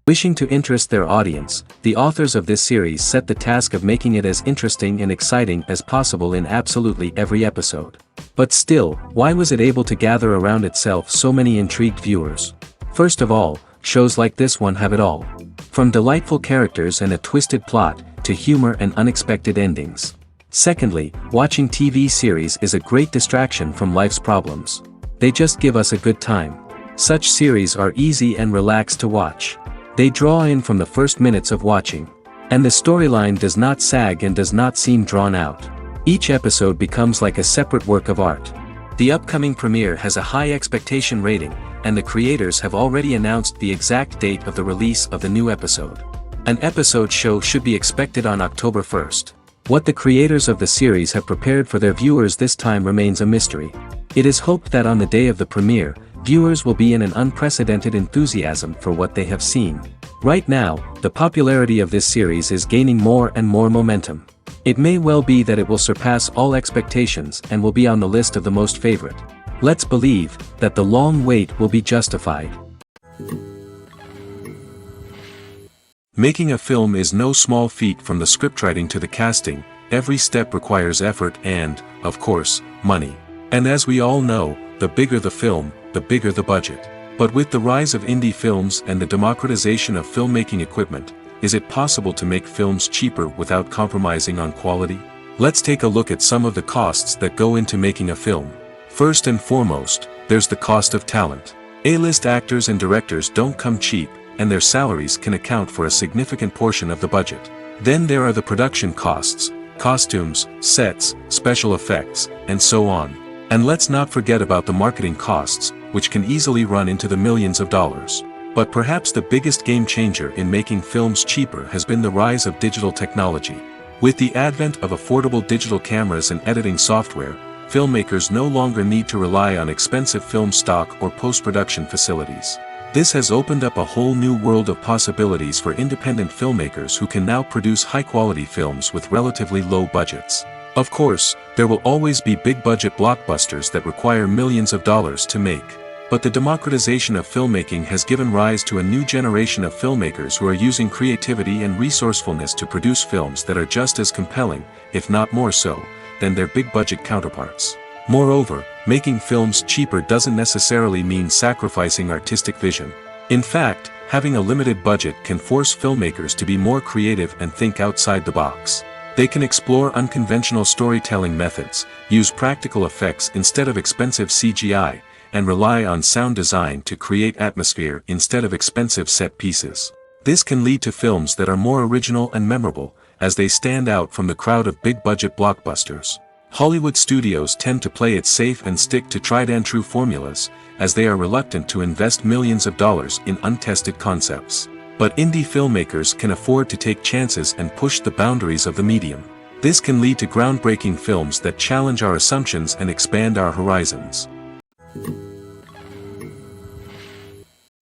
Wishing to interest their audience, the authors of this series set the task of making it as interesting and exciting as possible in absolutely every episode. But still, why was it able to gather around itself so many intrigued viewers? First of all, shows like this one have it all. From delightful characters and a twisted plot, to humor and unexpected endings. Secondly, watching TV series is a great distraction from life's problems. They just give us a good time. Such series are easy and relaxed to watch. They draw in from the first minutes of watching. And the storyline does not sag and does not seem drawn out. Each episode becomes like a separate work of art. The upcoming premiere has a high expectation rating, and the creators have already announced the exact date of the release of the new episode. An episode show should be expected on October 1st. What the creators of the series have prepared for their viewers this time remains a mystery. It is hoped that on the day of the premiere, viewers will be in an unprecedented enthusiasm for what they have seen. Right now, the popularity of this series is gaining more and more momentum. It may well be that it will surpass all expectations and will be on the list of the most favorite. Let's believe that the long wait will be justified. Making a film is no small feat. From the scriptwriting to the casting, every step requires effort and, of course, money. And as we all know, the bigger the film, the bigger the budget. But with the rise of indie films and the democratization of filmmaking equipment, is it possible to make films cheaper without compromising on quality? Let's take a look at some of the costs that go into making a film. First and foremost, there's the cost of talent. A-list actors and directors don't come cheap, and their salaries can account for a significant portion of the budget. Then there are the production costs, costumes, sets, special effects, and so on. And let's not forget about the marketing costs, which can easily run into the millions of dollars. But perhaps the biggest game changer in making films cheaper has been the rise of digital technology. With the advent of affordable digital cameras and editing software, filmmakers no longer need to rely on expensive film stock or post-production facilities. This has opened up a whole new world of possibilities for independent filmmakers who can now produce high-quality films with relatively low budgets. Of course, there will always be big-budget blockbusters that require millions of dollars to make. But the democratization of filmmaking has given rise to a new generation of filmmakers who are using creativity and resourcefulness to produce films that are just as compelling, if not more so, than their big-budget counterparts. Moreover, making films cheaper doesn't necessarily mean sacrificing artistic vision. In fact, having a limited budget can force filmmakers to be more creative and think outside the box. They can explore unconventional storytelling methods, use practical effects instead of expensive CGI, and rely on sound design to create atmosphere instead of expensive set pieces. This can lead to films that are more original and memorable, as they stand out from the crowd of big-budget blockbusters. Hollywood studios tend to play it safe and stick to tried-and-true formulas, as they are reluctant to invest millions of dollars in untested concepts. But indie filmmakers can afford to take chances and push the boundaries of the medium. This can lead to groundbreaking films that challenge our assumptions and expand our horizons.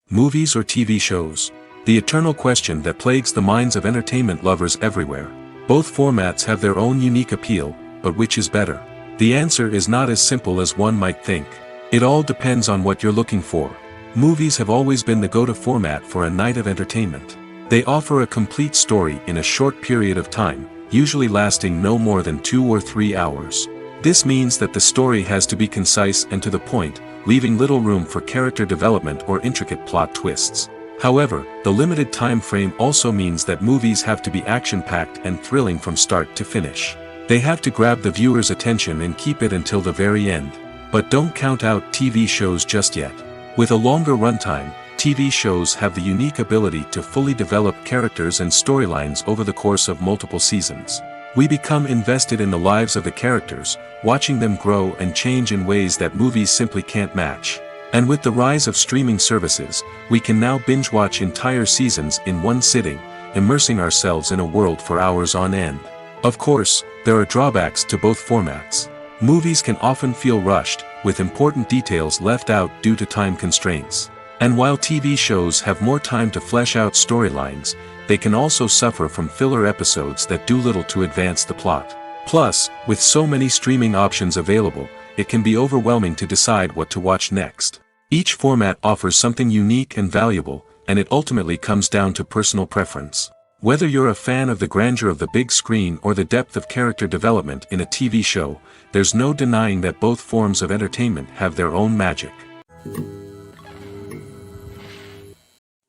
Movies or TV shows? The eternal question that plagues the minds of entertainment lovers everywhere. Both formats have their own unique appeal, but which is better? The answer is not as simple as one might think. It all depends on what you're looking for. Movies have always been the go-to format for a night of entertainment. They offer a complete story in a short period of time, usually lasting no more than 2 or 3 hours. This means that the story has to be concise and to the point, leaving little room for character development or intricate plot twists. However, the limited time frame also means that movies have to be action-packed and thrilling from start to finish. They have to grab the viewer's attention and keep it until the very end. But don't count out TV shows just yet. With a longer runtime, TV shows have the unique ability to fully develop characters and storylines over the course of multiple seasons. We become invested in the lives of the characters, watching them grow and change in ways that movies simply can't match. And with the rise of streaming services, we can now binge-watch entire seasons in one sitting, immersing ourselves in a world for hours on end. Of course, there are drawbacks to both formats. Movies can often feel rushed, with important details left out due to time constraints. And while TV shows have more time to flesh out storylines, they can also suffer from filler episodes that do little to advance the plot. Plus, with so many streaming options available, it can be overwhelming to decide what to watch next. Each format offers something unique and valuable, and it ultimately comes down to personal preference. Whether you're a fan of the grandeur of the big screen or the depth of character development in a TV show, there's no denying that both forms of entertainment have their own magic.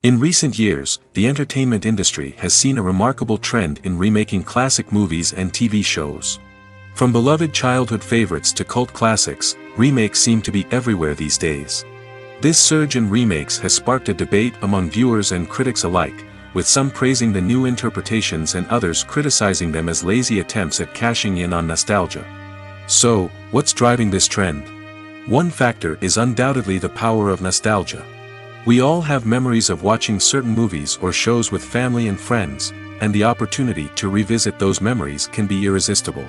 In recent years, the entertainment industry has seen a remarkable trend in remaking classic movies and TV shows. From beloved childhood favorites to cult classics, remakes seem to be everywhere these days. This surge in remakes has sparked a debate among viewers and critics alike, with some praising the new interpretations and others criticizing them as lazy attempts at cashing in on nostalgia. So, what's driving this trend? One factor is undoubtedly the power of nostalgia. We all have memories of watching certain movies or shows with family and friends, and the opportunity to revisit those memories can be irresistible.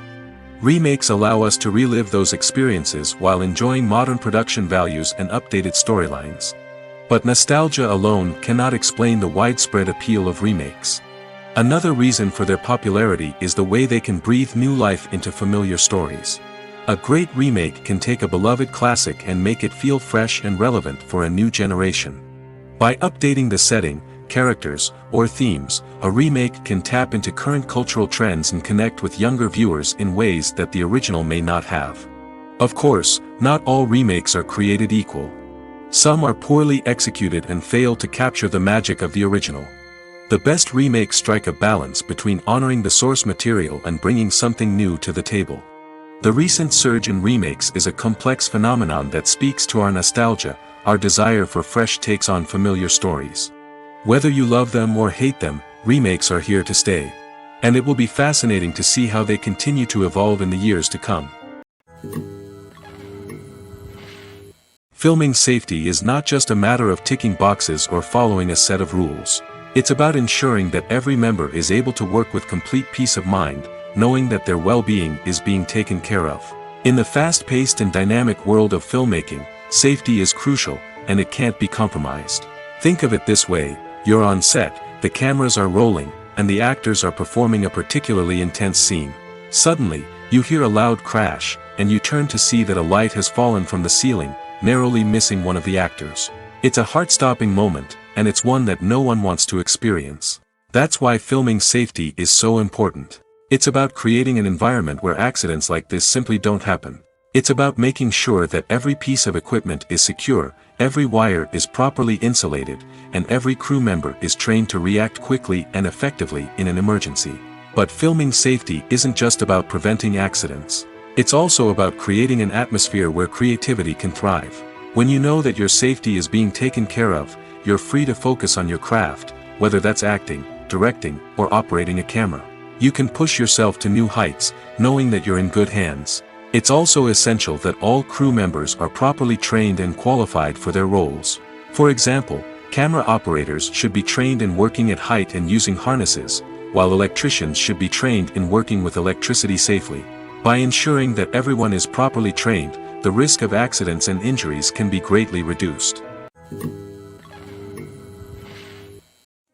Remakes allow us to relive those experiences while enjoying modern production values and updated storylines. But nostalgia alone cannot explain the widespread appeal of remakes. Another reason for their popularity is the way they can breathe new life into familiar stories. A great remake can take a beloved classic and make it feel fresh and relevant for a new generation. By updating the setting, characters, or themes, a remake can tap into current cultural trends and connect with younger viewers in ways that the original may not have. Of course, not all remakes are created equal. Some are poorly executed and fail to capture the magic of the original. The best remakes strike a balance between honoring the source material and bringing something new to the table. The recent surge in remakes is a complex phenomenon that speaks to our nostalgia, our desire for fresh takes on familiar stories. Whether you love them or hate them, remakes are here to stay. And it will be fascinating to see how they continue to evolve in the years to come. Filming safety is not just a matter of ticking boxes or following a set of rules. It's about ensuring that every member is able to work with complete peace of mind, knowing that their well-being is being taken care of. In the fast-paced and dynamic world of filmmaking, safety is crucial, and it can't be compromised. Think of it this way: you're on set, the cameras are rolling, and the actors are performing a particularly intense scene. Suddenly, you hear a loud crash, and you turn to see that a light has fallen from the ceiling, narrowly missing one of the actors. It's a heart-stopping moment, and it's one that no one wants to experience. That's why filming safety is so important. It's about creating an environment where accidents like this simply don't happen. It's about making sure that every piece of equipment is secure, every wire is properly insulated, and every crew member is trained to react quickly and effectively in an emergency. But filming safety isn't just about preventing accidents. It's also about creating an atmosphere where creativity can thrive. When you know that your safety is being taken care of, you're free to focus on your craft, whether that's acting, directing, or operating a camera. You can push yourself to new heights, knowing that you're in good hands. It's also essential that all crew members are properly trained and qualified for their roles. For example, camera operators should be trained in working at height and using harnesses, while electricians should be trained in working with electricity safely. By ensuring that everyone is properly trained, the risk of accidents and injuries can be greatly reduced.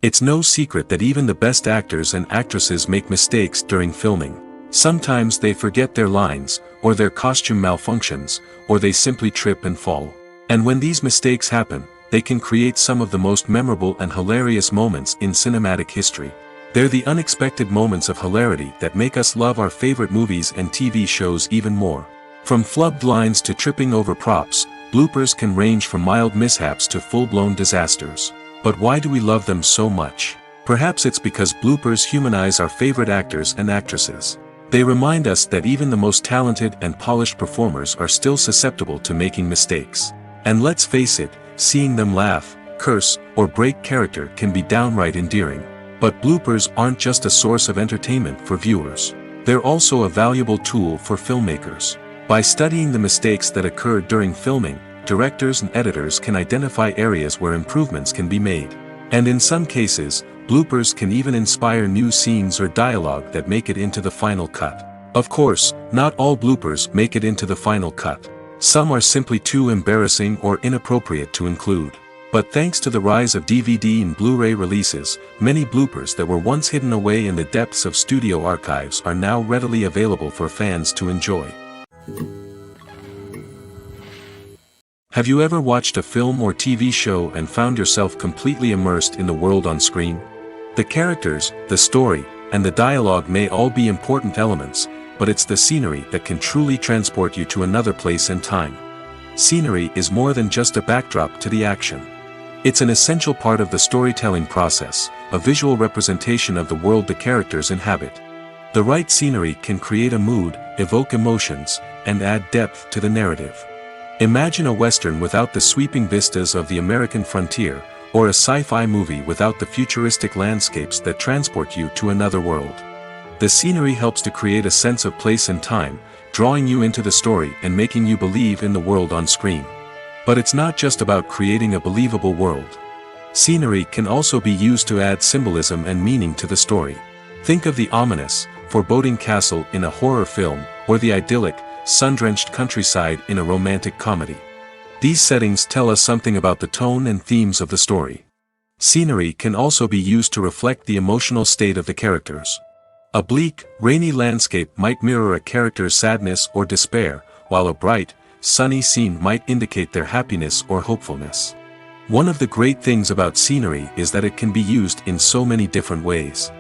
It's no secret that even the best actors and actresses make mistakes during filming. Sometimes they forget their lines, or their costume malfunctions, or they simply trip and fall. And when these mistakes happen, they can create some of the most memorable and hilarious moments in cinematic history. They're the unexpected moments of hilarity that make us love our favorite movies and TV shows even more. From flubbed lines to tripping over props, bloopers can range from mild mishaps to full-blown disasters. But why do we love them so much? Perhaps it's because bloopers humanize our favorite actors and actresses. They remind us that even the most talented and polished performers are still susceptible to making mistakes. And let's face it, seeing them laugh, curse, or break character can be downright endearing. But bloopers aren't just a source of entertainment for viewers. They're also a valuable tool for filmmakers. By studying the mistakes that occurred during filming, directors and editors can identify areas where improvements can be made. And in some cases, bloopers can even inspire new scenes or dialogue that make it into the final cut. Of course, not all bloopers make it into the final cut. Some are simply too embarrassing or inappropriate to include. But thanks to the rise of DVD and Blu-ray releases, many bloopers that were once hidden away in the depths of studio archives are now readily available for fans to enjoy. Have you ever watched a film or TV show and found yourself completely immersed in the world on screen? The characters, the story, and the dialogue may all be important elements, but it's the scenery that can truly transport you to another place and time. Scenery is more than just a backdrop to the action. It's an essential part of the storytelling process, a visual representation of the world the characters inhabit. The right scenery can create a mood, evoke emotions, and add depth to the narrative. Imagine a Western without the sweeping vistas of the American frontier, or a sci-fi movie without the futuristic landscapes that transport you to another world. The scenery helps to create a sense of place and time, drawing you into the story and making you believe in the world on screen. But it's not just about creating a believable world. Scenery can also be used to add symbolism and meaning to the story. Think of the ominous, foreboding castle in a horror film, or the idyllic, sun-drenched countryside in a romantic comedy. These settings tell us something about the tone and themes of the story. Scenery can also be used to reflect the emotional state of the characters. A bleak, rainy landscape might mirror a character's sadness or despair, while a bright, sunny scene might indicate their happiness or hopefulness. One of the great things about scenery is that it can be used in so many different ways.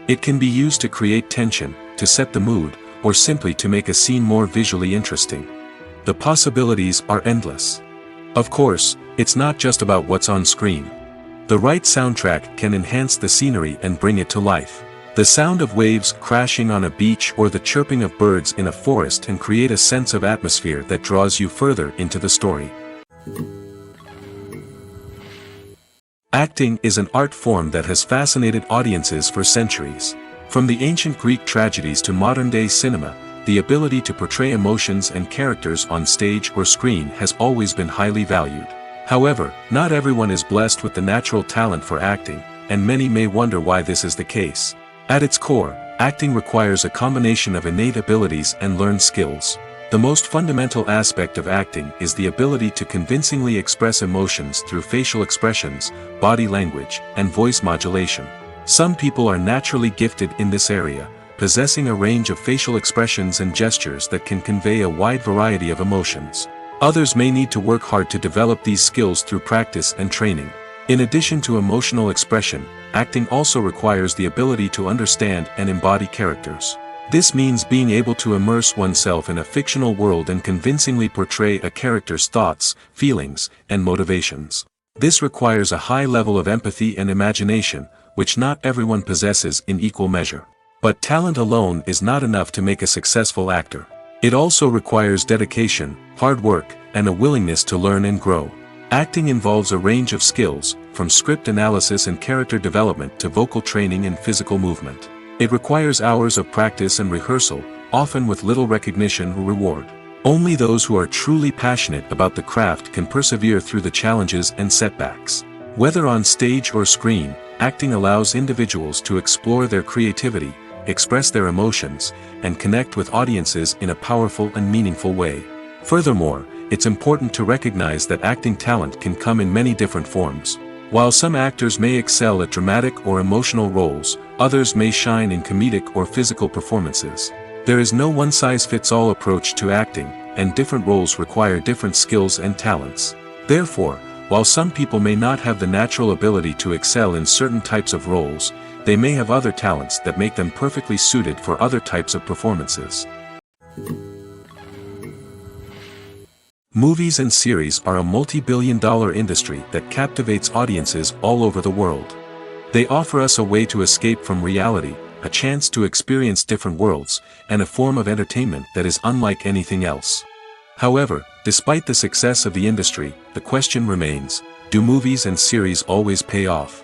It can be used to create tension, to set the mood, or simply to make a scene more visually interesting. The possibilities are endless. Of course, it's not just about what's on screen. The right soundtrack can enhance the scenery and bring it to life. The sound of waves crashing on a beach or the chirping of birds in a forest can create a sense of atmosphere that draws you further into the story. Acting is an art form that has fascinated audiences for centuries. From the ancient Greek tragedies to modern-day cinema, the ability to portray emotions and characters on stage or screen has always been highly valued. However, not everyone is blessed with the natural talent for acting, and many may wonder why this is the case. At its core, acting requires a combination of innate abilities and learned skills. The most fundamental aspect of acting is the ability to convincingly express emotions through facial expressions, body language, and voice modulation. Some people are naturally gifted in this area, possessing a range of facial expressions and gestures that can convey a wide variety of emotions. Others may need to work hard to develop these skills through practice and training. In addition to emotional expression, acting also requires the ability to understand and embody characters. This means being able to immerse oneself in a fictional world and convincingly portray a character's thoughts, feelings, and motivations. This requires a high level of empathy and imagination, which not everyone possesses in equal measure. But talent alone is not enough to make a successful actor. It also requires dedication, hard work, and a willingness to learn and grow. Acting involves a range of skills, from script analysis and character development to vocal training and physical movement. It requires hours of practice and rehearsal, often with little recognition or reward. Only those who are truly passionate about the craft can persevere through the challenges and setbacks. Whether on stage or screen, acting allows individuals to explore their creativity, express their emotions, and connect with audiences in a powerful and meaningful way. Furthermore, it's important to recognize that acting talent can come in many different forms. While some actors may excel at dramatic or emotional roles, others may shine in comedic or physical performances. There is no one-size-fits-all approach to acting, and different roles require different skills and talents. Therefore, while some people may not have the natural ability to excel in certain types of roles, they may have other talents that make them perfectly suited for other types of performances. Movies and series are a multi-billion-dollar industry that captivates audiences all over the world. They offer us a way to escape from reality, a chance to experience different worlds, and a form of entertainment that is unlike anything else. However, despite the success of the industry, the question remains, do movies and series always pay off?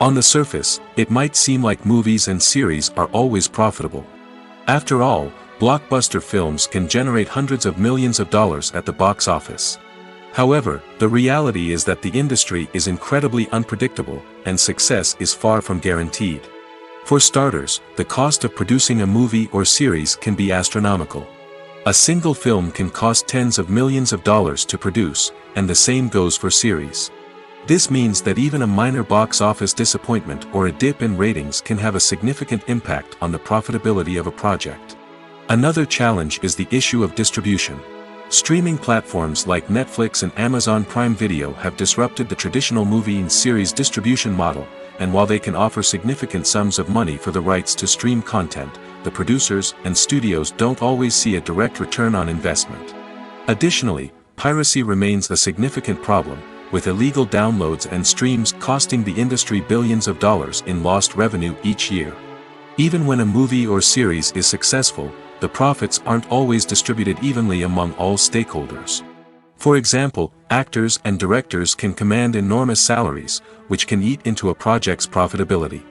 On the surface, it might seem like movies and series are always profitable. After all, blockbuster films can generate hundreds of millions of dollars at the box office. However, the reality is that the industry is incredibly unpredictable, and success is far from guaranteed. For starters, the cost of producing a movie or series can be astronomical. A single film can cost tens of millions of dollars to produce, and the same goes for series. This means that even a minor box office disappointment or a dip in ratings can have a significant impact on the profitability of a project. Another challenge is the issue of distribution. Streaming platforms like Netflix and Amazon Prime Video have disrupted the traditional movie and series distribution model, and while they can offer significant sums of money for the rights to stream content, the producers and studios don't always see a direct return on investment. Additionally, piracy remains a significant problem, with illegal downloads and streams costing the industry billions of dollars in lost revenue each year. Even when a movie or series is successful, the profits aren't always distributed evenly among all stakeholders. For example, actors and directors can command enormous salaries, which can eat into a project's profitability.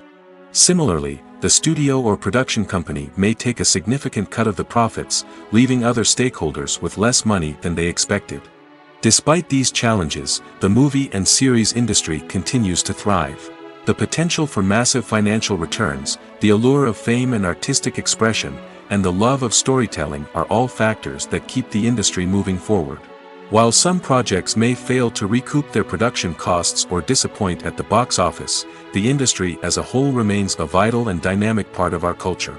Similarly, the studio or production company may take a significant cut of the profits, leaving other stakeholders with less money than they expected. Despite these challenges, the movie and series industry continues to thrive. The potential for massive financial returns, the allure of fame and artistic expression, and the love of storytelling are all factors that keep the industry moving forward. While some projects may fail to recoup their production costs or disappoint at the box office, the industry as a whole remains a vital and dynamic part of our culture.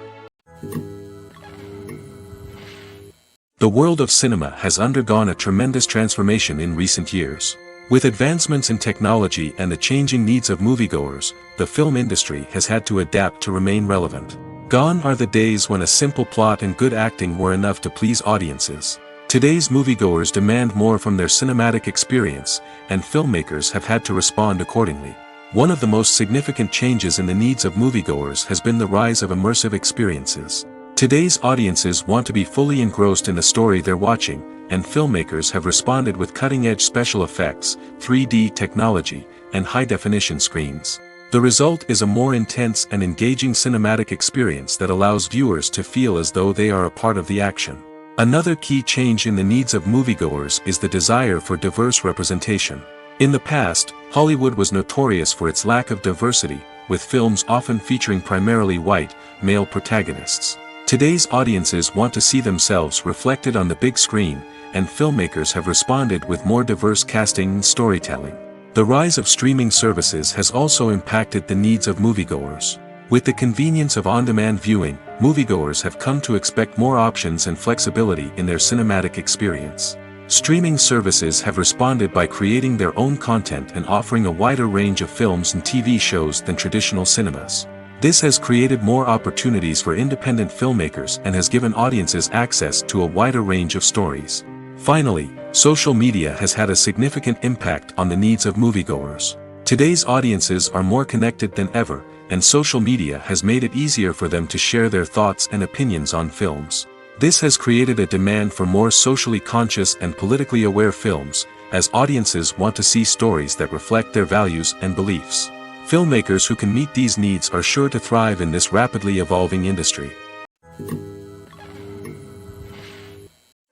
The world of cinema has undergone a tremendous transformation in recent years. With advancements in technology and the changing needs of moviegoers, the film industry has had to adapt to remain relevant. Gone are the days when a simple plot and good acting were enough to please audiences. Today's moviegoers demand more from their cinematic experience, and filmmakers have had to respond accordingly. One of the most significant changes in the needs of moviegoers has been the rise of immersive experiences. Today's audiences want to be fully engrossed in the story they're watching, and filmmakers have responded with cutting-edge special effects, 3D technology, and high-definition screens. The result is a more intense and engaging cinematic experience that allows viewers to feel as though they are a part of the action. Another key change in the needs of moviegoers is the desire for diverse representation. In the past, Hollywood was notorious for its lack of diversity, with films often featuring primarily white, male protagonists. Today's audiences want to see themselves reflected on the big screen, and filmmakers have responded with more diverse casting and storytelling. The rise of streaming services has also impacted the needs of moviegoers. With the convenience of on-demand viewing, moviegoers have come to expect more options and flexibility in their cinematic experience. Streaming services have responded by creating their own content and offering a wider range of films and TV shows than traditional cinemas. This has created more opportunities for independent filmmakers and has given audiences access to a wider range of stories. Finally, social media has had a significant impact on the needs of moviegoers. Today's audiences are more connected than ever, and social media has made it easier for them to share their thoughts and opinions on films. This has created a demand for more socially conscious and politically aware films, as audiences want to see stories that reflect their values and beliefs. Filmmakers who can meet these needs are sure to thrive in this rapidly evolving industry.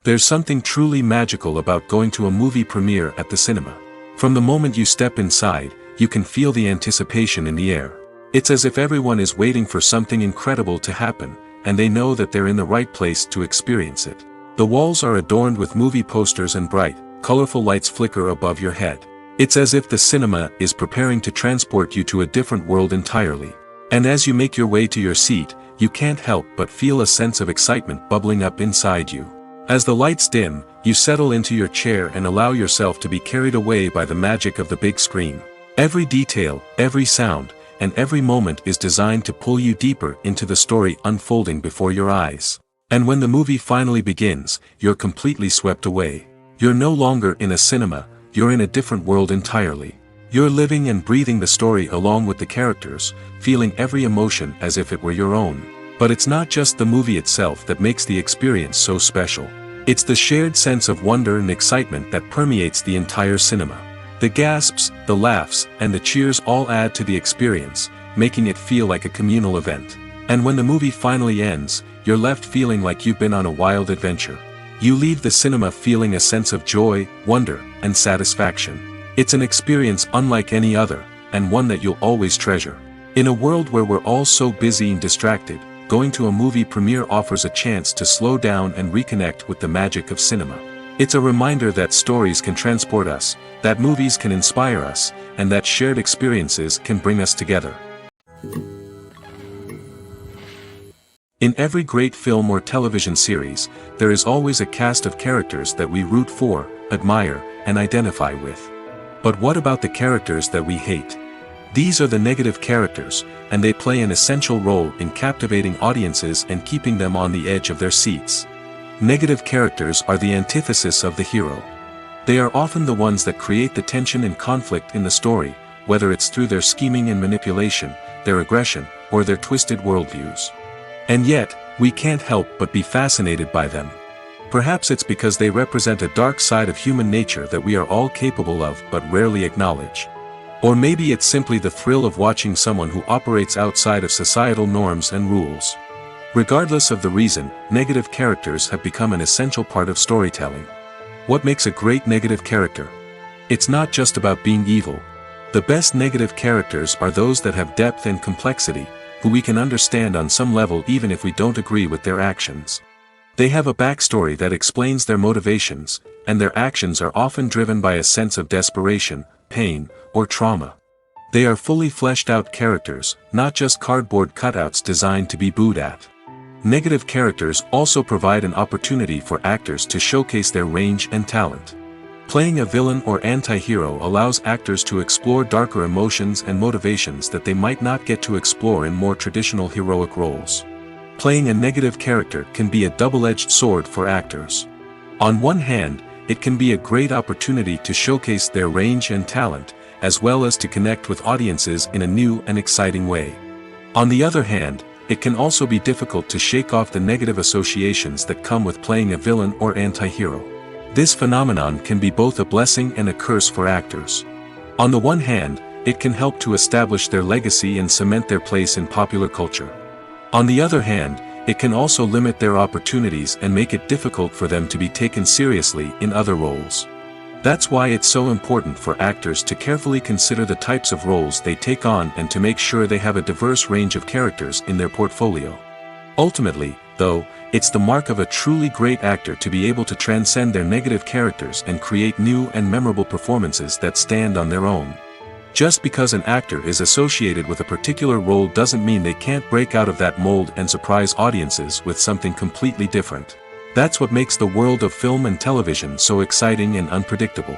There's something truly magical about going to a movie premiere at the cinema. From the moment you step inside, you can feel the anticipation in the air. It's as if everyone is waiting for something incredible to happen, and they know that they're in the right place to experience it. The walls are adorned with movie posters and bright, colorful lights flicker above your head. It's as if the cinema is preparing to transport you to a different world entirely. And as you make your way to your seat, you can't help but feel a sense of excitement bubbling up inside you. As the lights dim, you settle into your chair and allow yourself to be carried away by the magic of the big screen. Every detail, every sound, and every moment is designed to pull you deeper into the story unfolding before your eyes. And when the movie finally begins, you're completely swept away. You're no longer in a cinema, you're in a different world entirely. You're living and breathing the story along with the characters, feeling every emotion as if it were your own. But it's not just the movie itself that makes the experience so special. It's the shared sense of wonder and excitement that permeates the entire cinema. The gasps, the laughs, and the cheers all add to the experience, making it feel like a communal event. And when the movie finally ends, you're left feeling like you've been on a wild adventure. You leave the cinema feeling a sense of joy, wonder, and satisfaction. It's an experience unlike any other, and one that you'll always treasure. In a world where we're all so busy and distracted, going to a movie premiere offers a chance to slow down and reconnect with the magic of cinema. It's a reminder that stories can transport us, that movies can inspire us, and that shared experiences can bring us together. In every great film or television series, there is always a cast of characters that we root for, admire, and identify with. But what about the characters that we hate? These are the negative characters, and they play an essential role in captivating audiences and keeping them on the edge of their seats. Negative characters are the antithesis of the hero. They are often the ones that create the tension and conflict in the story, whether it's through their scheming and manipulation, their aggression, or their twisted worldviews. And yet, we can't help but be fascinated by them. Perhaps it's because they represent a dark side of human nature that we are all capable of but rarely acknowledge. Or maybe it's simply the thrill of watching someone who operates outside of societal norms and rules. Regardless of the reason, negative characters have become an essential part of storytelling. What makes a great negative character? It's not just about being evil. The best negative characters are those that have depth and complexity, who we can understand on some level even if we don't agree with their actions. They have a backstory that explains their motivations, and their actions are often driven by a sense of desperation, pain, or trauma. They are fully fleshed out characters, not just cardboard cutouts designed to be booed at. Negative characters also provide an opportunity for actors to showcase their range and talent. Playing a villain or anti-hero allows actors to explore darker emotions and motivations that they might not get to explore in more traditional heroic roles. Playing a negative character can be a double-edged sword for actors. On one hand, it can be a great opportunity to showcase their range and talent, as well as to connect with audiences in a new and exciting way. On the other hand, it can also be difficult to shake off the negative associations that come with playing a villain or anti-hero. This phenomenon can be both a blessing and a curse for actors. On the one hand, it can help to establish their legacy and cement their place in popular culture. On the other hand, it can also limit their opportunities and make it difficult for them to be taken seriously in other roles. That's why it's so important for actors to carefully consider the types of roles they take on and to make sure they have a diverse range of characters in their portfolio. Ultimately, though, it's the mark of a truly great actor to be able to transcend their negative characters and create new and memorable performances that stand on their own. Just because an actor is associated with a particular role doesn't mean they can't break out of that mold and surprise audiences with something completely different. That's what makes the world of film and television so exciting and unpredictable.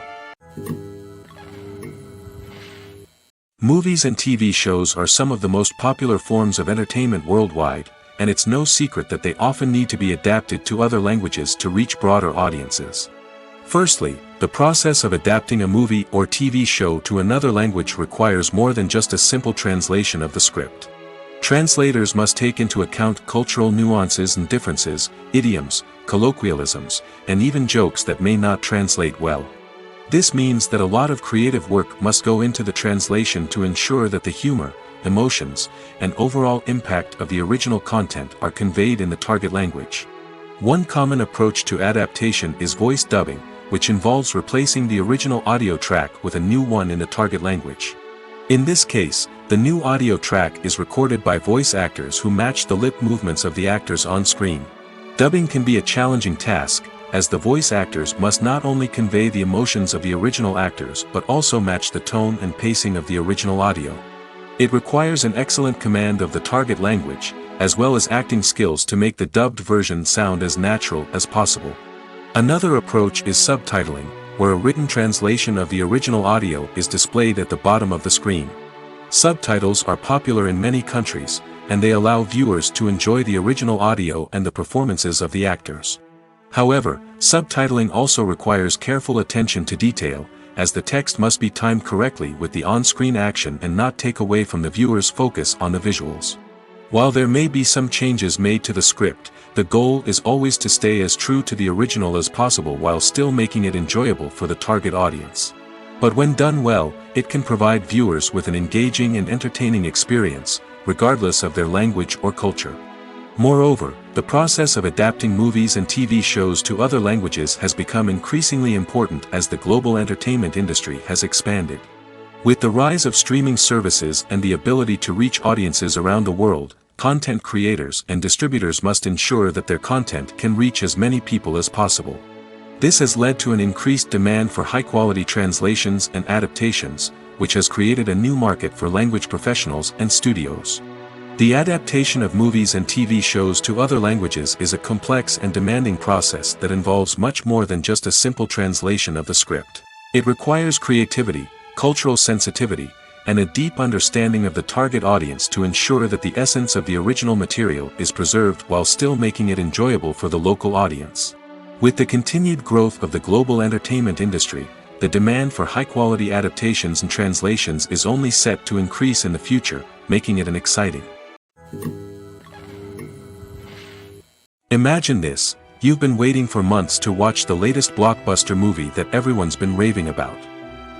Movies and TV shows are some of the most popular forms of entertainment worldwide, and it's no secret that they often need to be adapted to other languages to reach broader audiences. Firstly, the process of adapting a movie or TV show to another language requires more than just a simple translation of the script. Translators must take into account cultural nuances and differences, idioms, colloquialisms, and even jokes that may not translate well. This means that a lot of creative work must go into the translation to ensure that the humor, emotions, and overall impact of the original content are conveyed in the target language. One common approach to adaptation is voice dubbing, which involves replacing the original audio track with a new one in the target language. In this case, the new audio track is recorded by voice actors who match the lip movements of the actors on screen. Dubbing can be a challenging task, as the voice actors must not only convey the emotions of the original actors but also match the tone and pacing of the original audio. It requires an excellent command of the target language, as well as acting skills to make the dubbed version sound as natural as possible. Another approach is subtitling, where a written translation of the original audio is displayed at the bottom of the screen. Subtitles are popular in many countries, and they allow viewers to enjoy the original audio and the performances of the actors. However, subtitling also requires careful attention to detail, as the text must be timed correctly with the on-screen action and not take away from the viewer's focus on the visuals. While there may be some changes made to the script, the goal is always to stay as true to the original as possible while still making it enjoyable for the target audience. But when done well, it can provide viewers with an engaging and entertaining experience, regardless of their language or culture. Moreover, the process of adapting movies and TV shows to other languages has become increasingly important as the global entertainment industry has expanded. With the rise of streaming services and the ability to reach audiences around the world, content creators and distributors must ensure that their content can reach as many people as possible. This has led to an increased demand for high-quality translations and adaptations, which has created a new market for language professionals and studios. The adaptation of movies and TV shows to other languages is a complex and demanding process that involves much more than just a simple translation of the script. It requires creativity, cultural sensitivity, and a deep understanding of the target audience to ensure that the essence of the original material is preserved while still making it enjoyable for the local audience. With the continued growth of the global entertainment industry, the demand for high-quality adaptations and translations is only set to increase in the future, making it an exciting. Imagine this, you've been waiting for months to watch the latest blockbuster movie that everyone's been raving about.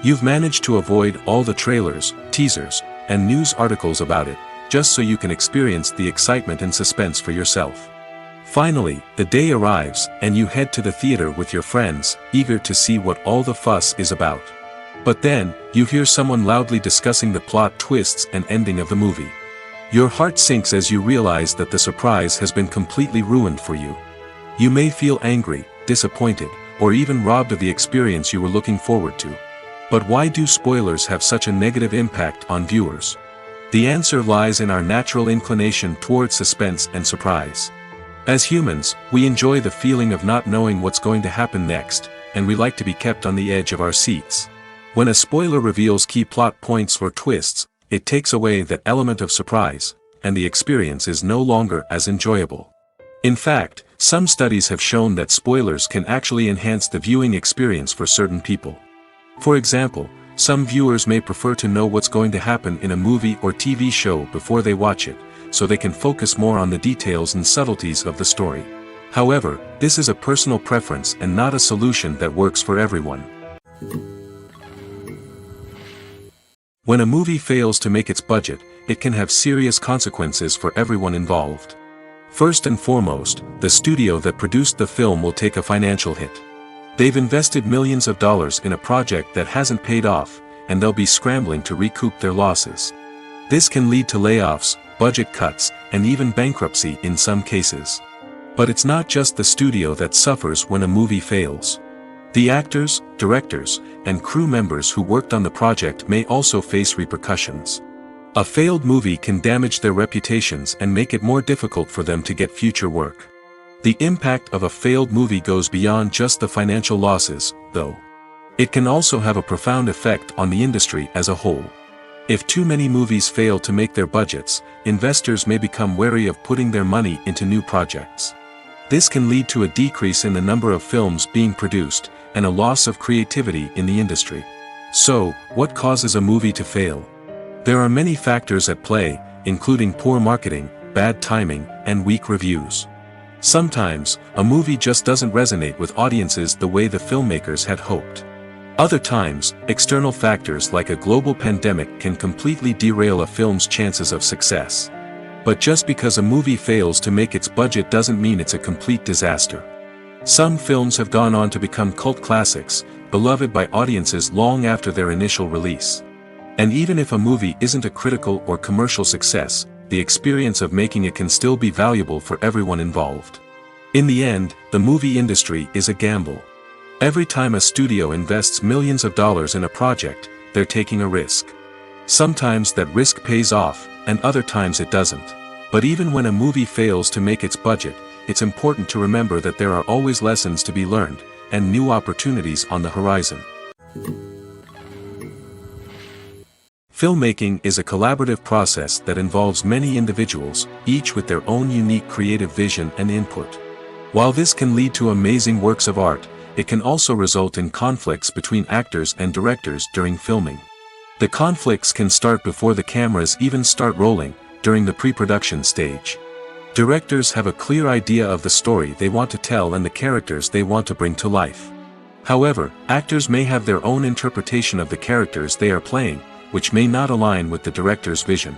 You've managed to avoid all the trailers, teasers, and news articles about it, just so you can experience the excitement and suspense for yourself. Finally, the day arrives, and you head to the theater with your friends, eager to see what all the fuss is about. But then, you hear someone loudly discussing the plot twists and ending of the movie. Your heart sinks as you realize that the surprise has been completely ruined for you. You may feel angry, disappointed, or even robbed of the experience you were looking forward to. But why do spoilers have such a negative impact on viewers? The answer lies in our natural inclination toward suspense and surprise. As humans, we enjoy the feeling of not knowing what's going to happen next, and we like to be kept on the edge of our seats. When a spoiler reveals key plot points or twists, it takes away that element of surprise, and the experience is no longer as enjoyable. In fact, some studies have shown that spoilers can actually enhance the viewing experience for certain people. For example, some viewers may prefer to know what's going to happen in a movie or TV show before they watch it, so they can focus more on the details and subtleties of the story. However, this is a personal preference and not a solution that works for everyone. When a movie fails to make its budget, it can have serious consequences for everyone involved. First and foremost, the studio that produced the film will take a financial hit. They've invested millions of dollars in a project that hasn't paid off, and they'll be scrambling to recoup their losses. This can lead to layoffs, budget cuts, and even bankruptcy in some cases. But it's not just the studio that suffers when a movie fails. The actors, directors, and crew members who worked on the project may also face repercussions. A failed movie can damage their reputations and make it more difficult for them to get future work. The impact of a failed movie goes beyond just the financial losses, though. It can also have a profound effect on the industry as a whole. If too many movies fail to make their budgets, investors may become wary of putting their money into new projects. This can lead to a decrease in the number of films being produced, and a loss of creativity in the industry. So, what causes a movie to fail? There are many factors at play, including poor marketing, bad timing, and weak reviews. Sometimes, a movie just doesn't resonate with audiences the way the filmmakers had hoped. Other times, external factors like a global pandemic can completely derail a film's chances of success. But just because a movie fails to make its budget doesn't mean it's a complete disaster. Some films have gone on to become cult classics, beloved by audiences long after their initial release. And even if a movie isn't a critical or commercial success, the experience of making it can still be valuable for everyone involved. In the end, the movie industry is a gamble. Every time a studio invests millions of dollars in a project, they're taking a risk. Sometimes that risk pays off, and other times it doesn't. But even when a movie fails to make its budget, it's important to remember that there are always lessons to be learned, and new opportunities on the horizon. Filmmaking is a collaborative process that involves many individuals, each with their own unique creative vision and input. While this can lead to amazing works of art, it can also result in conflicts between actors and directors during filming. The conflicts can start before the cameras even start rolling, during the pre-production stage. Directors have a clear idea of the story they want to tell and the characters they want to bring to life. However, actors may have their own interpretation of the characters they are playing, which may not align with the director's vision.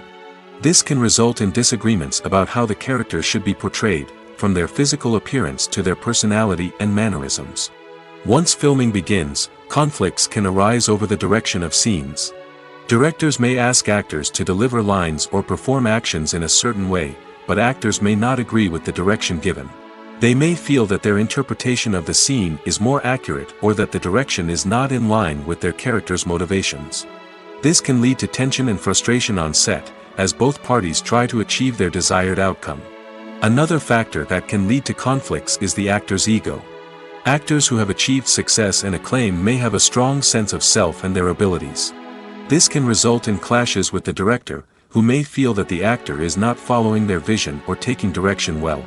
This can result in disagreements about how the characters should be portrayed, from their physical appearance to their personality and mannerisms. Once filming begins, conflicts can arise over the direction of scenes. Directors may ask actors to deliver lines or perform actions in a certain way, but actors may not agree with the direction given. They may feel that their interpretation of the scene is more accurate or that the direction is not in line with their character's motivations. This can lead to tension and frustration on set, as both parties try to achieve their desired outcome. Another factor that can lead to conflicts is the actor's ego. Actors who have achieved success and acclaim may have a strong sense of self and their abilities. This can result in clashes with the director, who may feel that the actor is not following their vision or taking direction well.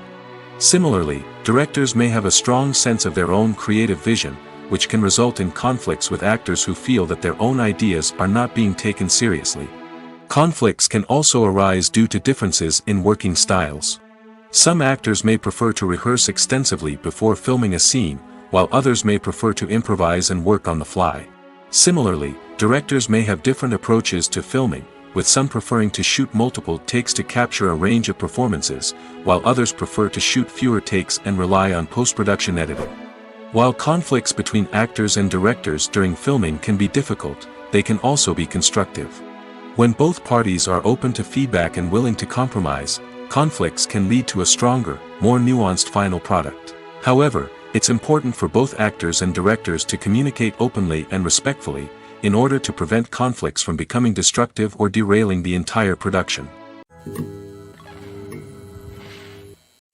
Similarly, directors may have a strong sense of their own creative vision, which can result in conflicts with actors who feel that their own ideas are not being taken seriously. Conflicts can also arise due to differences in working styles. Some actors may prefer to rehearse extensively before filming a scene, while others may prefer to improvise and work on the fly. Similarly, directors may have different approaches to filming, with some preferring to shoot multiple takes to capture a range of performances, while others prefer to shoot fewer takes and rely on post-production editing. While conflicts between actors and directors during filming can be difficult, they can also be constructive. When both parties are open to feedback and willing to compromise, conflicts can lead to a stronger, more nuanced final product. However, it's important for both actors and directors to communicate openly and respectfully, in order to prevent conflicts from becoming destructive or derailing the entire production.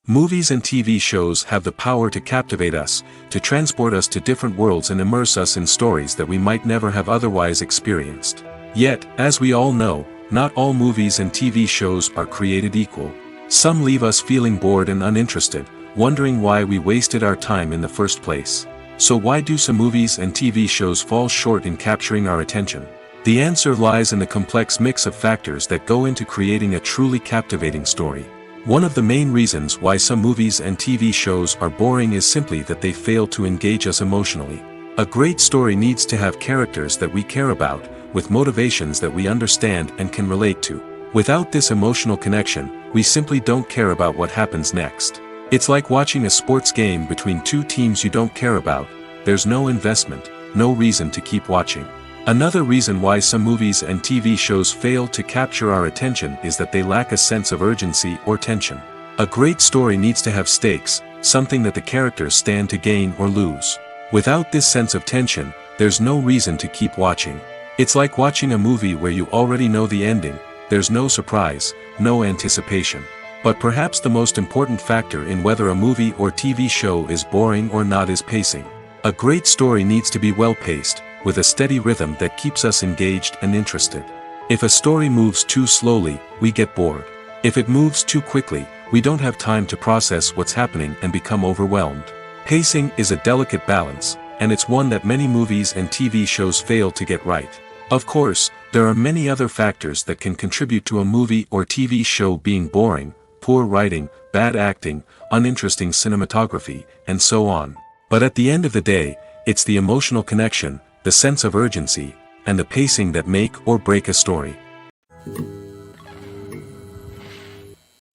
Movies and TV shows have the power to captivate us, to transport us to different worlds and immerse us in stories that we might never have otherwise experienced. Yet, as we all know, not all movies and TV shows are created equal. Some leave us feeling bored and uninterested, wondering why we wasted our time in the first place. So why do some movies and TV shows fall short in capturing our attention? The answer lies in the complex mix of factors that go into creating a truly captivating story. One of the main reasons why some movies and TV shows are boring is simply that they fail to engage us emotionally. A great story needs to have characters that we care about, with motivations that we understand and can relate to. Without this emotional connection, we simply don't care about what happens next. It's like watching a sports game between two teams you don't care about. There's no investment, no reason to keep watching. Another reason why some movies and TV shows fail to capture our attention is that they lack a sense of urgency or tension. A great story needs to have stakes, something that the characters stand to gain or lose. Without this sense of tension, there's no reason to keep watching. It's like watching a movie where you already know the ending. There's no surprise, no anticipation. But perhaps the most important factor in whether a movie or TV show is boring or not is pacing. A great story needs to be well-paced, with a steady rhythm that keeps us engaged and interested. If a story moves too slowly, we get bored. If it moves too quickly, we don't have time to process what's happening and become overwhelmed. Pacing is a delicate balance, and it's one that many movies and TV shows fail to get right. Of course, there are many other factors that can contribute to a movie or TV show being boring: poor writing, bad acting, uninteresting cinematography, and so on. But at the end of the day, it's the emotional connection, the sense of urgency, and the pacing that make or break a story.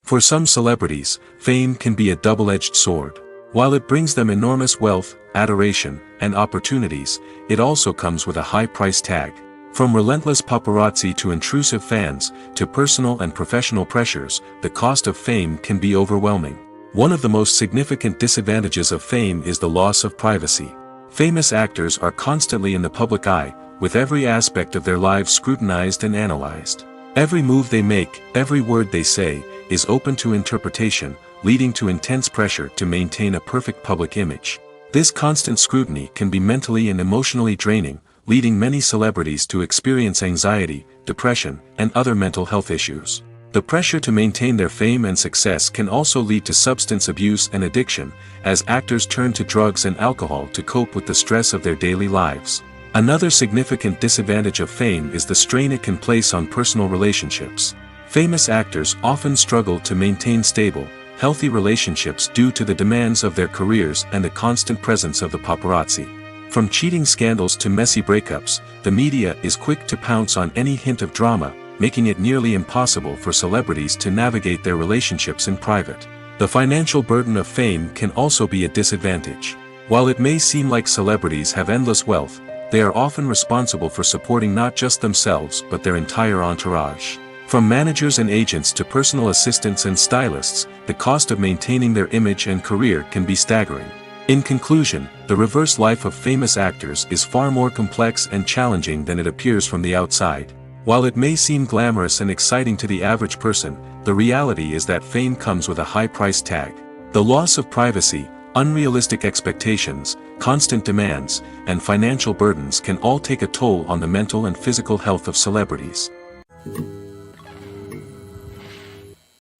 For some celebrities, fame can be a double-edged sword. While it brings them enormous wealth, adoration, and opportunities, it also comes with a high price tag. From relentless paparazzi to intrusive fans, to personal and professional pressures, the cost of fame can be overwhelming. One of the most significant disadvantages of fame is the loss of privacy. Famous actors are constantly in the public eye, with every aspect of their lives scrutinized and analyzed. Every move they make, every word they say, is open to interpretation, leading to intense pressure to maintain a perfect public image. This constant scrutiny can be mentally and emotionally draining, leading many celebrities to experience anxiety, depression, and other mental health issues. The pressure to maintain their fame and success can also lead to substance abuse and addiction, as actors turn to drugs and alcohol to cope with the stress of their daily lives. Another significant disadvantage of fame is the strain it can place on personal relationships. Famous actors often struggle to maintain stable, healthy relationships due to the demands of their careers and the constant presence of the paparazzi. From cheating scandals to messy breakups, the media is quick to pounce on any hint of drama, making it nearly impossible for celebrities to navigate their relationships in private. The financial burden of fame can also be a disadvantage. While it may seem like celebrities have endless wealth, they are often responsible for supporting not just themselves but their entire entourage. From managers and agents to personal assistants and stylists, the cost of maintaining their image and career can be staggering. In conclusion, the reverse life of famous actors is far more complex and challenging than it appears from the outside. While it may seem glamorous and exciting to the average person, the reality is that fame comes with a high price tag. The loss of privacy, unrealistic expectations, constant demands, and financial burdens can all take a toll on the mental and physical health of celebrities.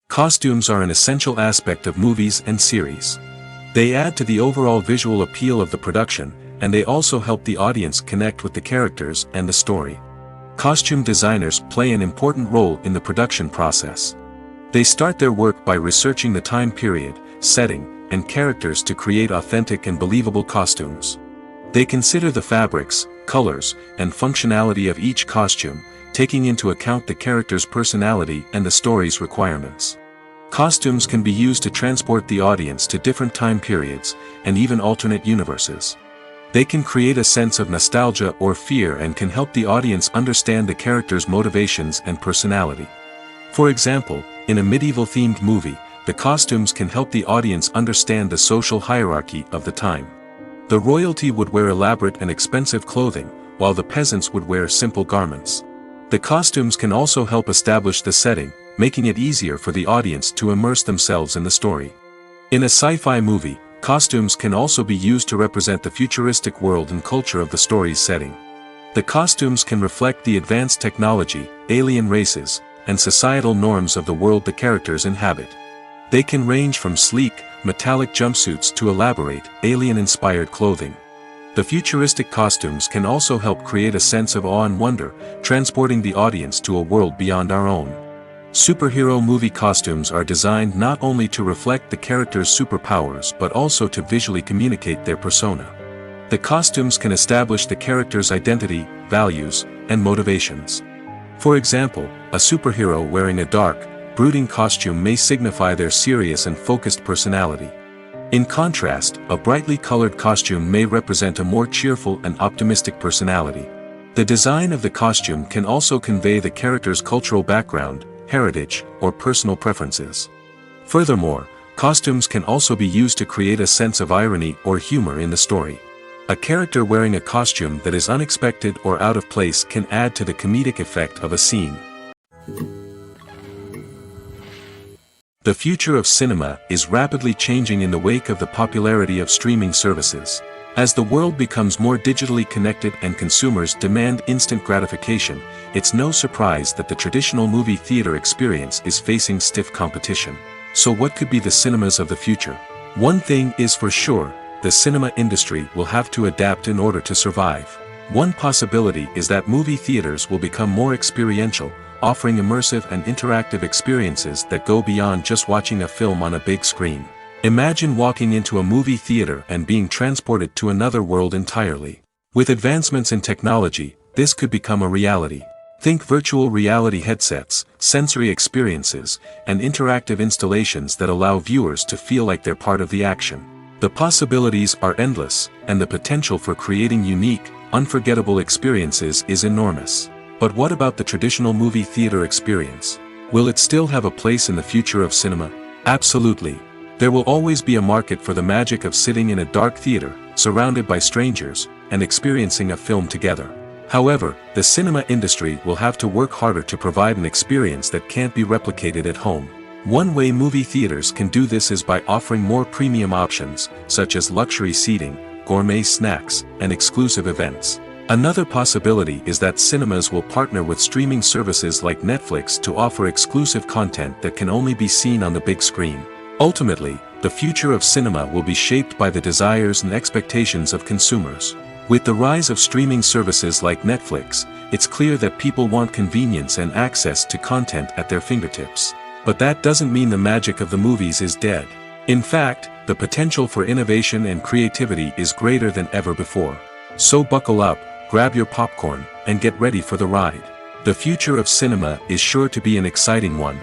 Costumes are an essential aspect of movies and series. They add to the overall visual appeal of the production, and they also help the audience connect with the characters and the story. Costume designers play an important role in the production process. They start their work by researching the time period, setting, and characters to create authentic and believable costumes. They consider the fabrics, colors, and functionality of each costume, taking into account the character's personality and the story's requirements. Costumes can be used to transport the audience to different time periods, and even alternate universes. They can create a sense of nostalgia or fear and can help the audience understand the character's motivations and personality. For example, in a medieval-themed movie, the costumes can help the audience understand the social hierarchy of the time. The royalty would wear elaborate and expensive clothing, while the peasants would wear simple garments. The costumes can also help establish the setting, making it easier for the audience to immerse themselves in the story. In a sci-fi movie, costumes can also be used to represent the futuristic world and culture of the story's setting. The costumes can reflect the advanced technology, alien races, and societal norms of the world the characters inhabit. They can range from sleek, metallic jumpsuits to elaborate, alien-inspired clothing. The futuristic costumes can also help create a sense of awe and wonder, transporting the audience to a world beyond our own. Superhero movie costumes are designed not only to reflect the character's superpowers but also to visually communicate their persona. The costumes can establish the character's identity, values, and motivations. For example, a superhero wearing a dark, brooding costume may signify their serious and focused personality. In contrast, a brightly colored costume may represent a more cheerful and optimistic personality. The design of the costume can also convey the character's cultural background, heritage, or personal preferences. Furthermore, costumes can also be used to create a sense of irony or humor in the story. A character wearing a costume that is unexpected or out of place can add to the comedic effect of a scene. The future of cinema is rapidly changing in the wake of the popularity of streaming services. As the world becomes more digitally connected and consumers demand instant gratification, it's no surprise that the traditional movie theater experience is facing stiff competition. So what could be the cinemas of the future? One thing is for sure, the cinema industry will have to adapt in order to survive. One possibility is that movie theaters will become more experiential, offering immersive and interactive experiences that go beyond just watching a film on a big screen. Imagine walking into a movie theater and being transported to another world entirely. With advancements in technology, this could become a reality. Think virtual reality headsets, sensory experiences, and interactive installations that allow viewers to feel like they're part of the action. The possibilities are endless, and the potential for creating unique, unforgettable experiences is enormous. But what about the traditional movie theater experience? Will it still have a place in the future of cinema? Absolutely. There will always be a market for the magic of sitting in a dark theater, surrounded by strangers, and experiencing a film together. However, the cinema industry will have to work harder to provide an experience that can't be replicated at home. One way movie theaters can do this is by offering more premium options, such as luxury seating, gourmet snacks, and exclusive events. Another possibility is that cinemas will partner with streaming services like Netflix to offer exclusive content that can only be seen on the big screen. Ultimately, the future of cinema will be shaped by the desires and expectations of consumers. With the rise of streaming services like Netflix, it's clear that people want convenience and access to content at their fingertips. But that doesn't mean the magic of the movies is dead. In fact, the potential for innovation and creativity is greater than ever before. So buckle up, grab your popcorn, and get ready for the ride. The future of cinema is sure to be an exciting one.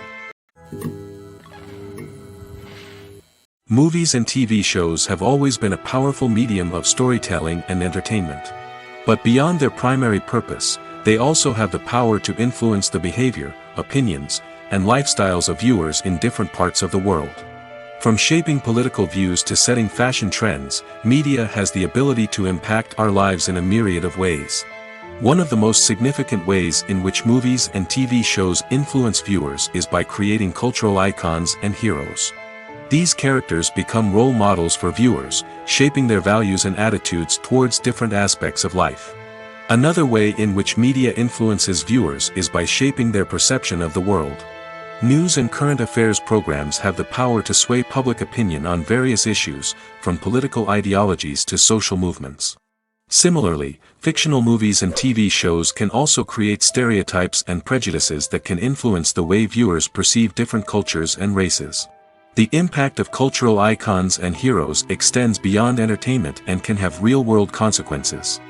Movies and TV shows have always been a powerful medium of storytelling and entertainment. But beyond their primary purpose, they also have the power to influence the behavior, opinions, and lifestyles of viewers in different parts of the world. From shaping political views to setting fashion trends, media has the ability to impact our lives in a myriad of ways. One of the most significant ways in which movies and TV shows influence viewers is by creating cultural icons and heroes. These characters become role models for viewers, shaping their values and attitudes towards different aspects of life. Another way in which media influences viewers is by shaping their perception of the world. News and current affairs programs have the power to sway public opinion on various issues, from political ideologies to social movements. Similarly, fictional movies and TV shows can also create stereotypes and prejudices that can influence the way viewers perceive different cultures and races. The impact of cultural icons and heroes extends beyond entertainment and can have real-world consequences.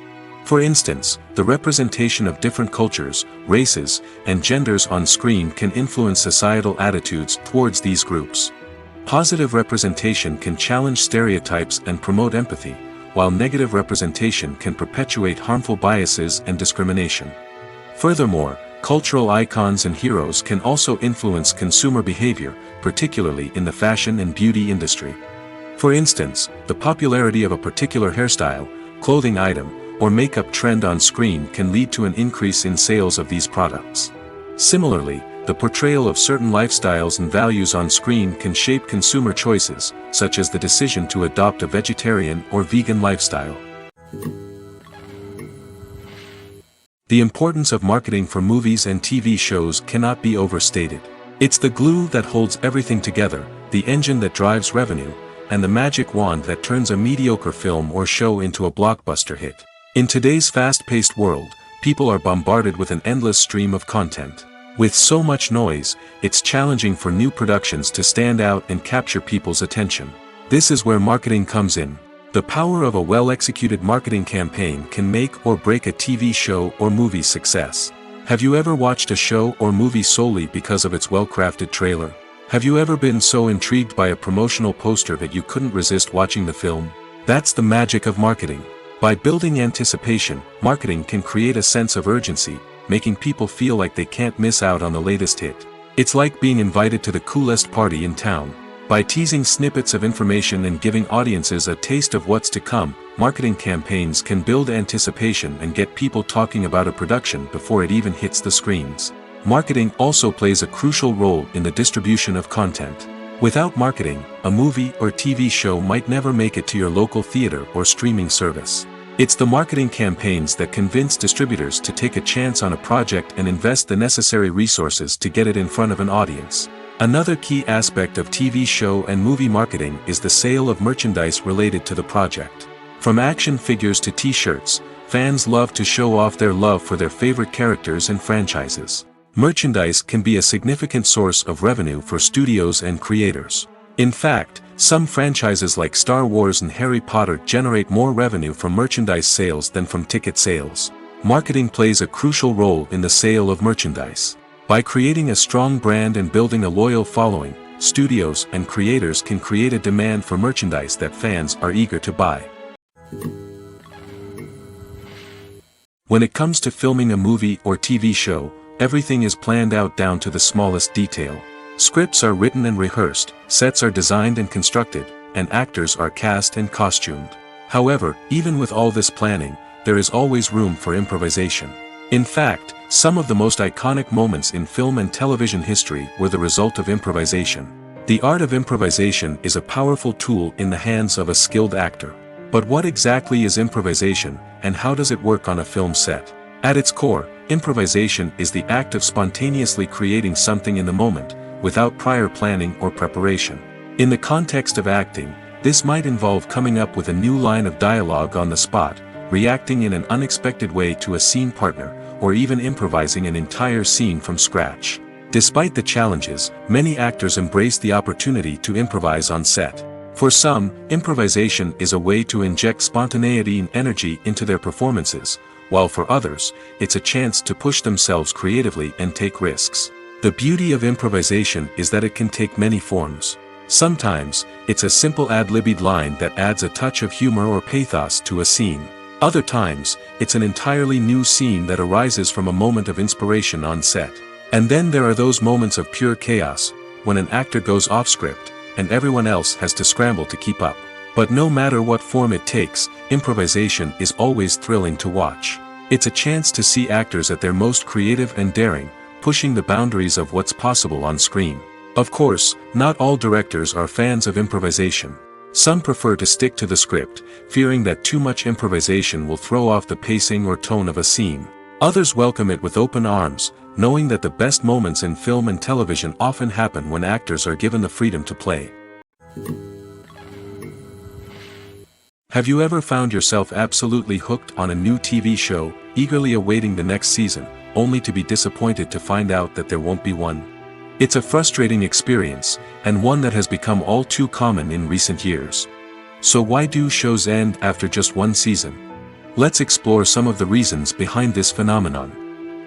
For instance, the representation of different cultures, races, and genders on screen can influence societal attitudes towards these groups. Positive representation can challenge stereotypes and promote empathy, while negative representation can perpetuate harmful biases and discrimination. Furthermore, cultural icons and heroes can also influence consumer behavior, particularly in the fashion and beauty industry. For instance, the popularity of a particular hairstyle, clothing item, or makeup trend on screen can lead to an increase in sales of these products. Similarly, the portrayal of certain lifestyles and values on screen can shape consumer choices, such as the decision to adopt a vegetarian or vegan lifestyle. The importance of marketing for movies and TV shows cannot be overstated. It's the glue that holds everything together, the engine that drives revenue, and the magic wand that turns a mediocre film or show into a blockbuster hit. In today's fast-paced world, people are bombarded with an endless stream of content. With so much noise, it's challenging for new productions to stand out and capture people's attention. This is where marketing comes in. The power of a well-executed marketing campaign can make or break a TV show or movie's success. Have you ever watched a show or movie solely because of its well-crafted trailer? Have you ever been so intrigued by a promotional poster that you couldn't resist watching the film? That's the magic of marketing. By building anticipation, marketing can create a sense of urgency, making people feel like they can't miss out on the latest hit. It's like being invited to the coolest party in town. By teasing snippets of information and giving audiences a taste of what's to come, marketing campaigns can build anticipation and get people talking about a production before it even hits the screens. Marketing also plays a crucial role in the distribution of content. Without marketing, a movie or TV show might never make it to your local theater or streaming service. It's the marketing campaigns that convince distributors to take a chance on a project and invest the necessary resources to get it in front of an audience. Another key aspect of TV show and movie marketing is the sale of merchandise related to the project. From action figures to t-shirts, fans love to show off their love for their favorite characters and franchises. Merchandise can be a significant source of revenue for studios and creators. In fact, some franchises like Star Wars and Harry Potter generate more revenue from merchandise sales than from ticket sales. Marketing plays a crucial role in the sale of merchandise. By creating a strong brand and building a loyal following, studios and creators can create a demand for merchandise that fans are eager to buy. When it comes to filming a movie or TV show, everything is planned out down to the smallest detail. Scripts are written and rehearsed, sets are designed and constructed, and actors are cast and costumed. However, even with all this planning, there is always room for improvisation. In fact, some of the most iconic moments in film and television history were the result of improvisation. The art of improvisation is a powerful tool in the hands of a skilled actor. But what exactly is improvisation, and how does it work on a film set? At its core, improvisation is the act of spontaneously creating something in the moment, without prior planning or preparation. In the context of acting, this might involve coming up with a new line of dialogue on the spot, reacting in an unexpected way to a scene partner, or even improvising an entire scene from scratch. Despite the challenges, many actors embrace the opportunity to improvise on set. For some, improvisation is a way to inject spontaneity and energy into their performances, while for others, it's a chance to push themselves creatively and take risks. The beauty of improvisation is that it can take many forms. Sometimes, it's a simple ad-libbed line that adds a touch of humor or pathos to a scene. Other times, it's an entirely new scene that arises from a moment of inspiration on set. And then there are those moments of pure chaos, when an actor goes off script, and everyone else has to scramble to keep up. But no matter what form it takes, improvisation is always thrilling to watch. It's a chance to see actors at their most creative and daring, pushing the boundaries of what's possible on screen. Of course, not all directors are fans of improvisation. Some prefer to stick to the script, fearing that too much improvisation will throw off the pacing or tone of a scene. Others welcome it with open arms, knowing that the best moments in film and television often happen when actors are given the freedom to play. Have you ever found yourself absolutely hooked on a new TV show, eagerly awaiting the next season, only to be disappointed to find out that there won't be one? It's a frustrating experience, and one that has become all too common in recent years. So why do shows end after just one season? Let's explore some of the reasons behind this phenomenon.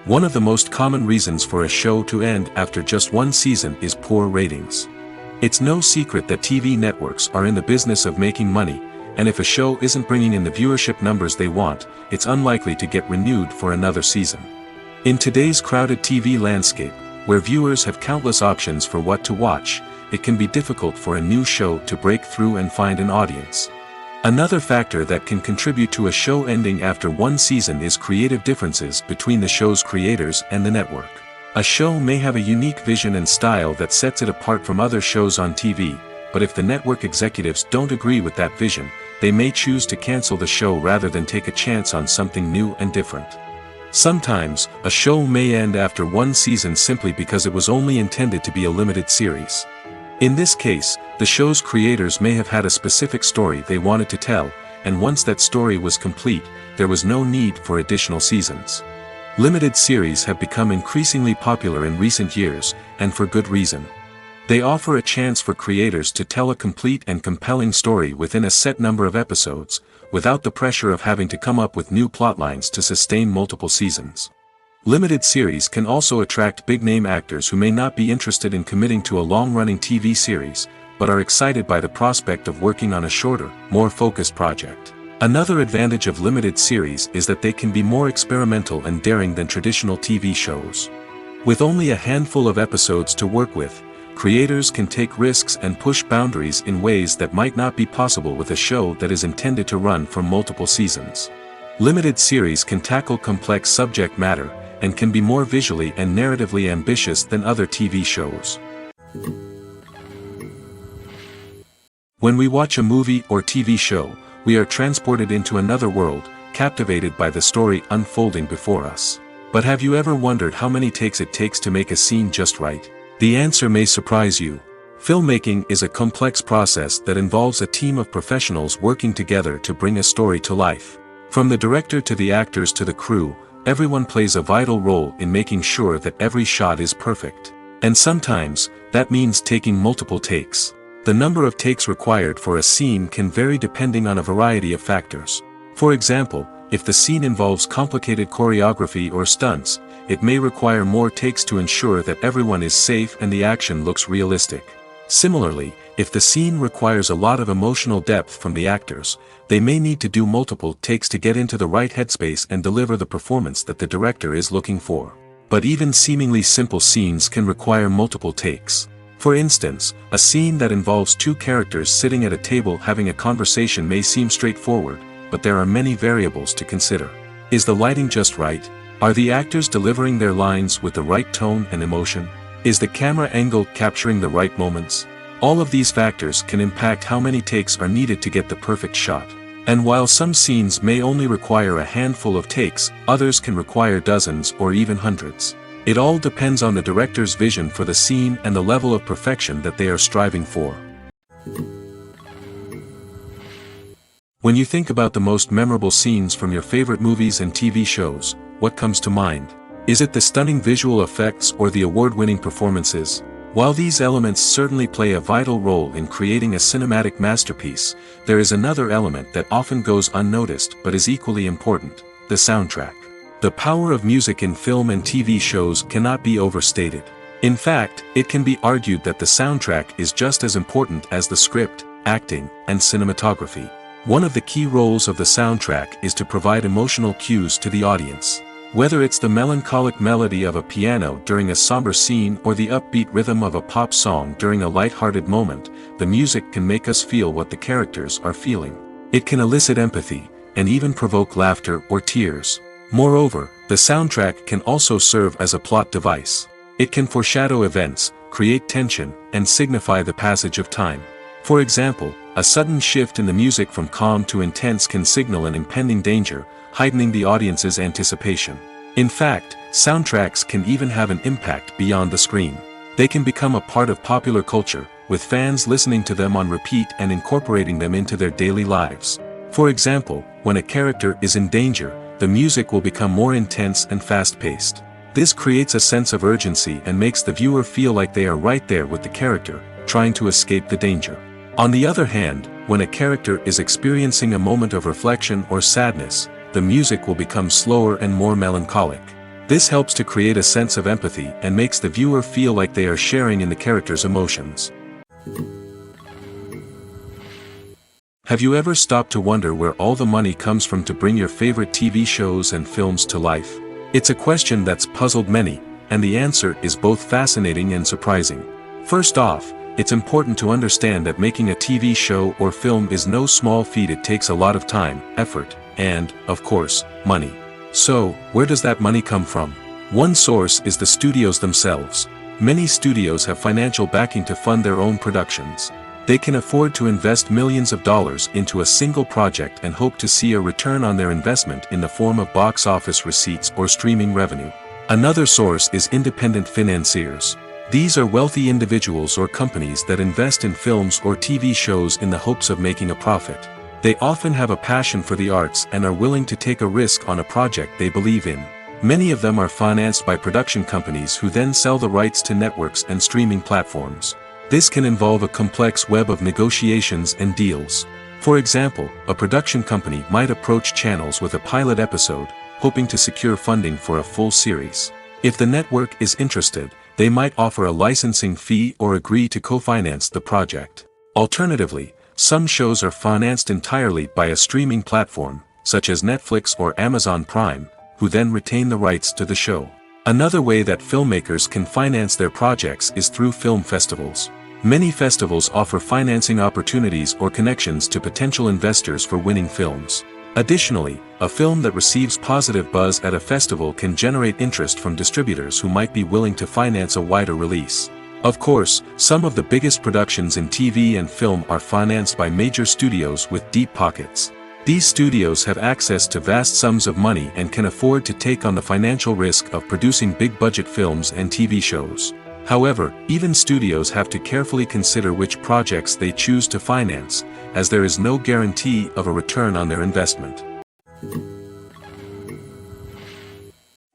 One of the most common reasons for a show to end after just one season is poor ratings. It's no secret that TV networks are in the business of making money, and if a show isn't bringing in the viewership numbers they want, it's unlikely to get renewed for another season. In today's crowded TV landscape, where viewers have countless options for what to watch, it can be difficult for a new show to break through and find an audience. Another factor that can contribute to a show ending after one season is creative differences between the show's creators and the network. A show may have a unique vision and style that sets it apart from other shows on TV, but if the network executives don't agree with that vision, they may choose to cancel the show rather than take a chance on something new and different. Sometimes, a show may end after one season simply because it was only intended to be a limited series. In this case, the show's creators may have had a specific story they wanted to tell, and once that story was complete, there was no need for additional seasons. Limited series have become increasingly popular in recent years, and for good reason. They offer a chance for creators to tell a complete and compelling story within a set number of episodes, without the pressure of having to come up with new plotlines to sustain multiple seasons. Limited series can also attract big-name actors who may not be interested in committing to a long-running TV series, but are excited by the prospect of working on a shorter, more focused project. Another advantage of limited series is that they can be more experimental and daring than traditional TV shows. With only a handful of episodes to work with, creators can take risks and push boundaries in ways that might not be possible with a show that is intended to run for multiple seasons. Limited series can tackle complex subject matter, and can be more visually and narratively ambitious than other TV shows. When we watch a movie or TV show, we are transported into another world, captivated by the story unfolding before us. But have you ever wondered how many takes it takes to make a scene just right? The answer may surprise you. Filmmaking is a complex process that involves a team of professionals working together to bring a story to life. From the director to the actors to the crew, everyone plays a vital role in making sure that every shot is perfect. And sometimes, that means taking multiple takes. The number of takes required for a scene can vary depending on a variety of factors. For example, if the scene involves complicated choreography or stunts, it may require more takes to ensure that everyone is safe and the action looks realistic. Similarly, if the scene requires a lot of emotional depth from the actors, they may need to do multiple takes to get into the right headspace and deliver the performance that the director is looking for. But even seemingly simple scenes can require multiple takes. For instance, a scene that involves two characters sitting at a table having a conversation may seem straightforward, but there are many variables to consider. Is the lighting just right? Are the actors delivering their lines with the right tone and emotion? Is the camera angle capturing the right moments? All of these factors can impact how many takes are needed to get the perfect shot. And while some scenes may only require a handful of takes, others can require dozens or even hundreds. It all depends on the director's vision for the scene and the level of perfection that they are striving for. When you think about the most memorable scenes from your favorite movies and TV shows, what comes to mind? Is it the stunning visual effects or the award-winning performances? While these elements certainly play a vital role in creating a cinematic masterpiece, there is another element that often goes unnoticed but is equally important: the soundtrack. The power of music in film and TV shows cannot be overstated. In fact, it can be argued that the soundtrack is just as important as the script, acting, and cinematography. One of the key roles of the soundtrack is to provide emotional cues to the audience. Whether it's the melancholic melody of a piano during a somber scene or the upbeat rhythm of a pop song during a light-hearted moment, the music can make us feel what the characters are feeling. It can elicit empathy, and even provoke laughter or tears. Moreover, the soundtrack can also serve as a plot device. It can foreshadow events, create tension, and signify the passage of time. For example, a sudden shift in the music from calm to intense can signal an impending danger, heightening the audience's anticipation. In fact, soundtracks can even have an impact beyond the screen. They can become a part of popular culture, with fans listening to them on repeat and incorporating them into their daily lives. For example, when a character is in danger, the music will become more intense and fast-paced. This creates a sense of urgency and makes the viewer feel like they are right there with the character, trying to escape the danger. On the other hand, when a character is experiencing a moment of reflection or sadness, the music will become slower and more melancholic. This helps to create a sense of empathy and makes the viewer feel like they are sharing in the character's emotions. Have you ever stopped to wonder where all the money comes from to bring your favorite TV shows and films to life? It's a question that's puzzled many, and the answer is both fascinating and surprising. First off, it's important to understand that making a TV show or film is no small feat. It takes a lot of time, effort, and, of course, money. So, where does that money come from? One source is the studios themselves. Many studios have financial backing to fund their own productions. They can afford to invest millions of dollars into a single project and hope to see a return on their investment in the form of box office receipts or streaming revenue. Another source is independent financiers. These are wealthy individuals or companies that invest in films or TV shows in the hopes of making a profit. They often have a passion for the arts and are willing to take a risk on a project they believe in. Many of them are financed by production companies who then sell the rights to networks and streaming platforms. This can involve a complex web of negotiations and deals. For example, a production company might approach channels with a pilot episode, hoping to secure funding for a full series. If the network is interested, they might offer a licensing fee or agree to co-finance the project. Alternatively, some shows are financed entirely by a streaming platform, such as Netflix or Amazon Prime, who then retain the rights to the show. Another way that filmmakers can finance their projects is through film festivals. Many festivals offer financing opportunities or connections to potential investors for winning films. Additionally, a film that receives positive buzz at a festival can generate interest from distributors who might be willing to finance a wider release. Of course, some of the biggest productions in TV and film are financed by major studios with deep pockets. These studios have access to vast sums of money and can afford to take on the financial risk of producing big-budget films and TV shows. However, even studios have to carefully consider which projects they choose to finance, as there is no guarantee of a return on their investment.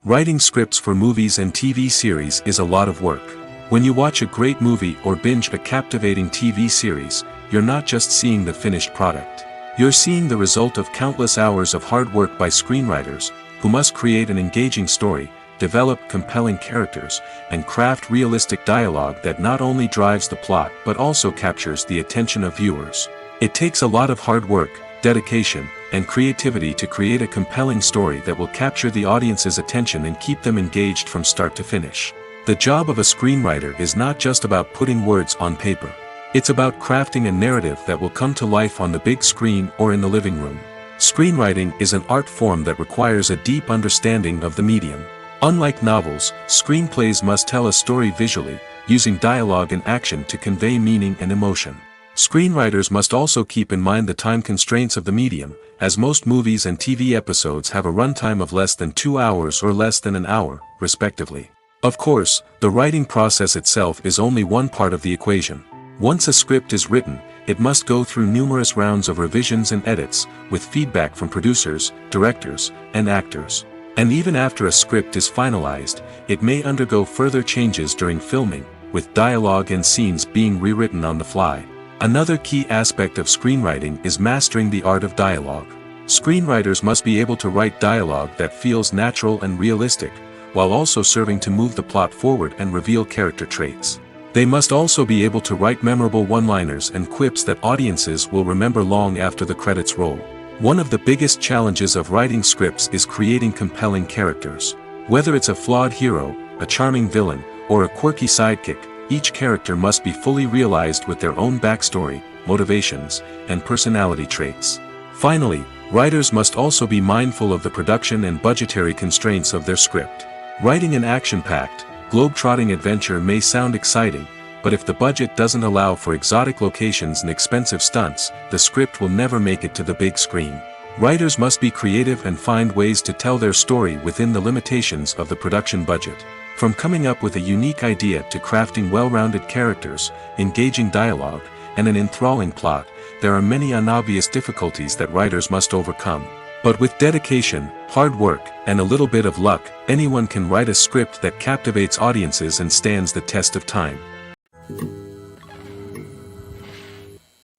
Writing scripts for movies and TV series is a lot of work. When you watch a great movie or binge a captivating TV series, you're not just seeing the finished product. You're seeing the result of countless hours of hard work by screenwriters, who must create an engaging story, develop compelling characters, and craft realistic dialogue that not only drives the plot but also captures the attention of viewers. It takes a lot of hard work, dedication, and creativity to create a compelling story that will capture the audience's attention and keep them engaged from start to finish. The job of a screenwriter is not just about putting words on paper. It's about crafting a narrative that will come to life on the big screen or in the living room. Screenwriting is an art form that requires a deep understanding of the medium. Unlike novels, screenplays must tell a story visually, using dialogue and action to convey meaning and emotion. Screenwriters must also keep in mind the time constraints of the medium, as most movies and TV episodes have a runtime of less than 2 hours or less than an hour, respectively. Of course, the writing process itself is only one part of the equation. Once a script is written, it must go through numerous rounds of revisions and edits, with feedback from producers, directors, and actors. And even after a script is finalized, it may undergo further changes during filming, with dialogue and scenes being rewritten on the fly. Another key aspect of screenwriting is mastering the art of dialogue. Screenwriters must be able to write dialogue that feels natural and realistic, while also serving to move the plot forward and reveal character traits. They must also be able to write memorable one-liners and quips that audiences will remember long after the credits roll. One of the biggest challenges of writing scripts is creating compelling characters. Whether it's a flawed hero, a charming villain, or a quirky sidekick, each character must be fully realized with their own backstory, motivations, and personality traits. Finally, Writers must also be mindful of the production and budgetary constraints of their script. Writing an action-packed, globe-trotting adventure may sound exciting, but if the budget doesn't allow for exotic locations and expensive stunts, the script will never make it to the big screen. Writers must be creative and find ways to tell their story within the limitations of the production budget. From coming up with a unique idea to crafting well-rounded characters, engaging dialogue, and an enthralling plot, there are many unobvious difficulties that writers must overcome. But with dedication, hard work, and a little bit of luck, anyone can write a script that captivates audiences and stands the test of time.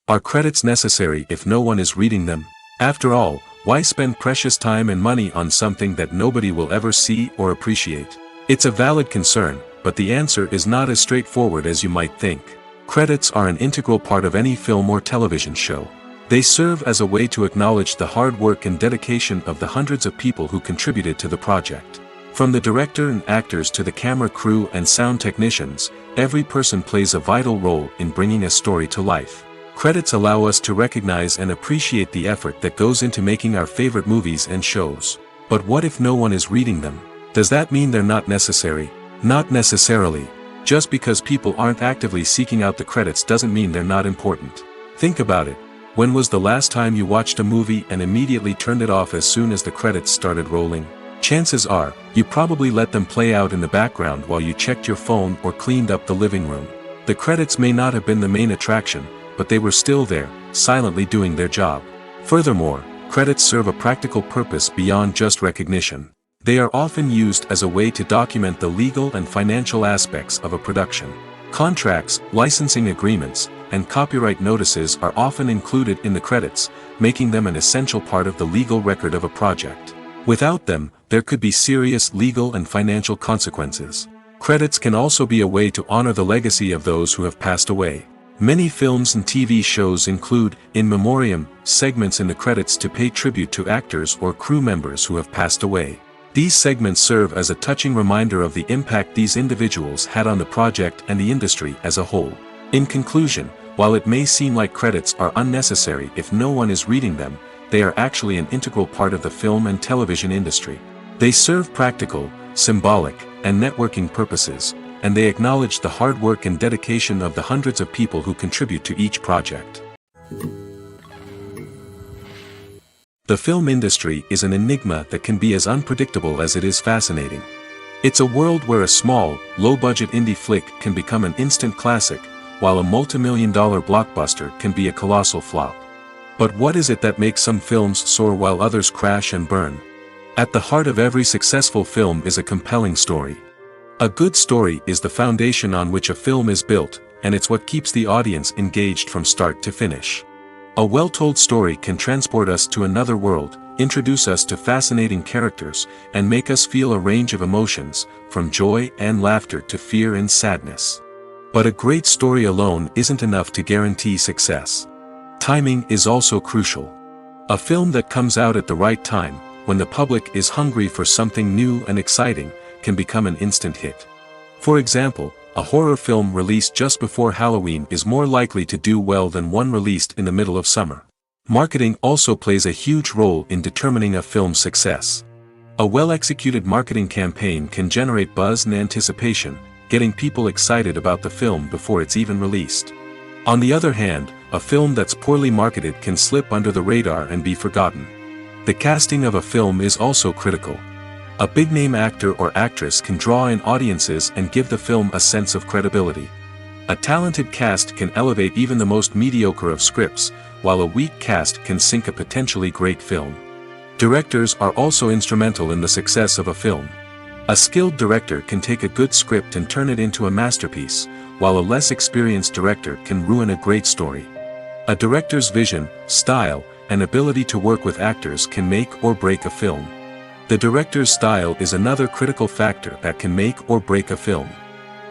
Are credits necessary if no one is reading them? After all, why spend precious time and money on something that nobody will ever see or appreciate? It's a valid concern, but the answer is not as straightforward as you might think. Credits are an integral part of any film or television show. They serve as a way to acknowledge the hard work and dedication of the hundreds of people who contributed to the project. From the director and actors to the camera crew and sound technicians, every person plays a vital role in bringing a story to life. Credits allow us to recognize and appreciate the effort that goes into making our favorite movies and shows. But what if no one is reading them? Does that mean they're not necessary? Not necessarily. Just because people aren't actively seeking out the credits doesn't mean they're not important. Think about it. When was the last time you watched a movie and immediately turned it off as soon as the credits started rolling? Chances are, you probably let them play out in the background while you checked your phone or cleaned up the living room. The credits may not have been the main attraction, but they were still there, silently doing their job. Furthermore, credits serve a practical purpose beyond just recognition. They are often used as a way to document the legal and financial aspects of a production. Contracts, licensing agreements, and copyright notices are often included in the credits, making them an essential part of the legal record of a project. Without them, there could be serious legal and financial consequences. Credits can also be a way to honor the legacy of those who have passed away. Many films and TV shows include, in memoriam, segments in the credits to pay tribute to actors or crew members who have passed away. These segments serve as a touching reminder of the impact these individuals had on the project and the industry as a whole. In conclusion, while it may seem like credits are unnecessary if no one is reading them, they are actually an integral part of the film and television industry. They serve practical, symbolic, and networking purposes, and they acknowledge the hard work and dedication of the hundreds of people who contribute to each project. The film industry is an enigma that can be as unpredictable as it is fascinating. It's a world where a small, low-budget indie flick can become an instant classic, while a multi-million-dollar blockbuster can be a colossal flop. But what is it that makes some films soar while others crash and burn? At the heart of every successful film is a compelling story. A good story is the foundation on which a film is built, and it's what keeps the audience engaged from start to finish. A well-told story can transport us to another world, introduce us to fascinating characters, and make us feel a range of emotions, from joy and laughter to fear and sadness. But a great story alone isn't enough to guarantee success. Timing is also crucial. A film that comes out at the right time, when the public is hungry for something new and exciting, can become an instant hit. For example, a horror film released just before Halloween is more likely to do well than one released in the middle of summer. Marketing also plays a huge role in determining a film's success. A well-executed marketing campaign can generate buzz and anticipation, getting people excited about the film before it's even released. On the other hand, a film that's poorly marketed can slip under the radar and be forgotten. The casting of a film is also critical. A big-name actor or actress can draw in audiences and give the film a sense of credibility. A talented cast can elevate even the most mediocre of scripts, while a weak cast can sink a potentially great film. Directors are also instrumental in the success of a film. A skilled director can take a good script and turn it into a masterpiece, while a less experienced director can ruin a great story. A director's vision, style, and ability to work with actors can make or break a film. The director's style is another critical factor that can make or break a film.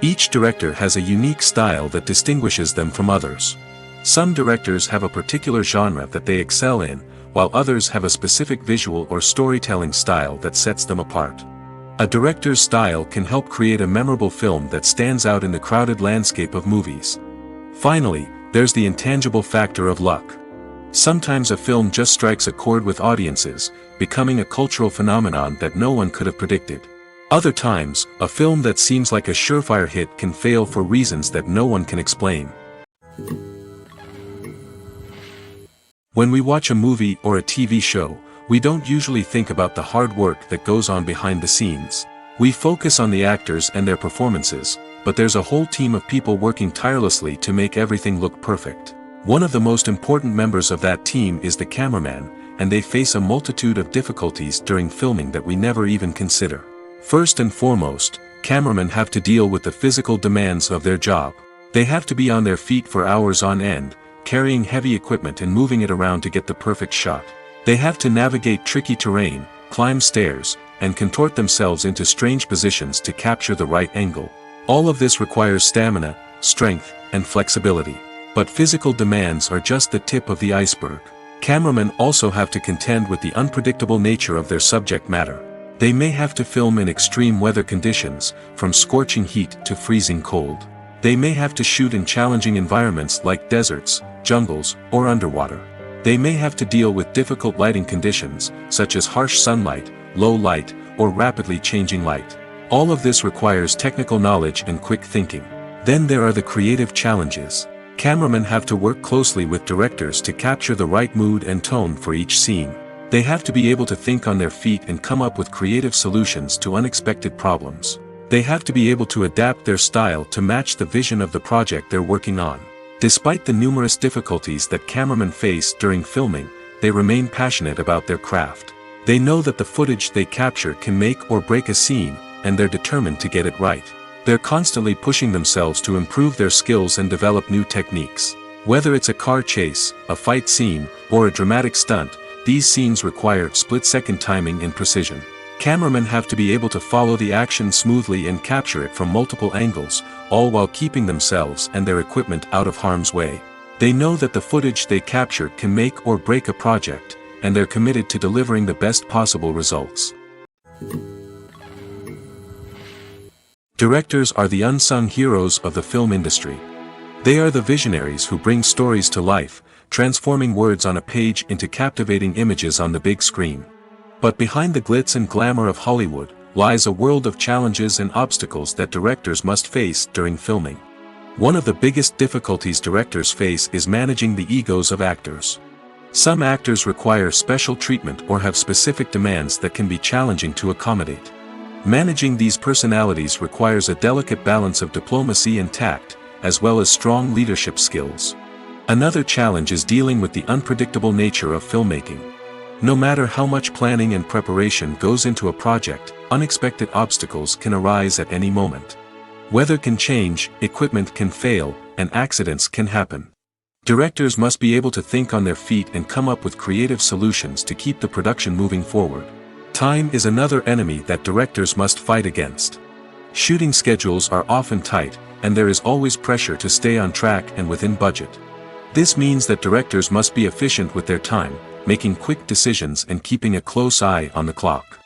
Each director has a unique style that distinguishes them from others. Some directors have a particular genre that they excel in, while others have a specific visual or storytelling style that sets them apart. A director's style can help create a memorable film that stands out in the crowded landscape of movies. Finally, there's the intangible factor of luck. Sometimes a film just strikes a chord with audiences, becoming a cultural phenomenon that no one could have predicted. Other times, a film that seems like a surefire hit can fail for reasons that no one can explain. When we watch a movie or a TV show, we don't usually think about the hard work that goes on behind the scenes. We focus on the actors and their performances, but there's a whole team of people working tirelessly to make everything look perfect. One of the most important members of that team is the cameraman, and they face a multitude of difficulties during filming that we never even consider. First and foremost, cameramen have to deal with the physical demands of their job. They have to be on their feet for hours on end, carrying heavy equipment and moving it around to get the perfect shot. They have to navigate tricky terrain, climb stairs, and contort themselves into strange positions to capture the right angle. All of this requires stamina, strength, and flexibility. But physical demands are just the tip of the iceberg. Cameramen also have to contend with the unpredictable nature of their subject matter. They may have to film in extreme weather conditions, from scorching heat to freezing cold. They may have to shoot in challenging environments like deserts, jungles, or underwater. They may have to deal with difficult lighting conditions, such as harsh sunlight, low light, or rapidly changing light. All of this requires technical knowledge and quick thinking. Then there are the creative challenges. Cameramen have to work closely with directors to capture the right mood and tone for each scene. They have to be able to think on their feet and come up with creative solutions to unexpected problems. They have to be able to adapt their style to match the vision of the project they're working on. Despite the numerous difficulties that cameramen face during filming, they remain passionate about their craft. They know that the footage they capture can make or break a scene, and they're determined to get it right. They're constantly pushing themselves to improve their skills and develop new techniques. Whether it's a car chase, a fight scene, or a dramatic stunt, these scenes require split-second timing and precision. Cameramen have to be able to follow the action smoothly and capture it from multiple angles, all while keeping themselves and their equipment out of harm's way. They know that the footage they capture can make or break a project, and they're committed to delivering the best possible results. Directors are the unsung heroes of the film industry. They are the visionaries who bring stories to life, transforming words on a page into captivating images on the big screen. But behind the glitz and glamour of Hollywood, lies a world of challenges and obstacles that directors must face during filming. One of the biggest difficulties directors face is managing the egos of actors. Some actors require special treatment or have specific demands that can be challenging to accommodate. Managing these personalities requires a delicate balance of diplomacy and tact, as well as strong leadership skills. Another challenge is dealing with the unpredictable nature of filmmaking. No matter how much planning and preparation goes into a project, unexpected obstacles can arise at any moment. Weather can change, equipment can fail, and accidents can happen. Directors must be able to think on their feet and come up with creative solutions to keep the production moving forward. Time is another enemy that directors must fight against. Shooting schedules are often tight, and there is always pressure to stay on track and within budget. This means that directors must be efficient with their time, making quick decisions and keeping a close eye on the clock.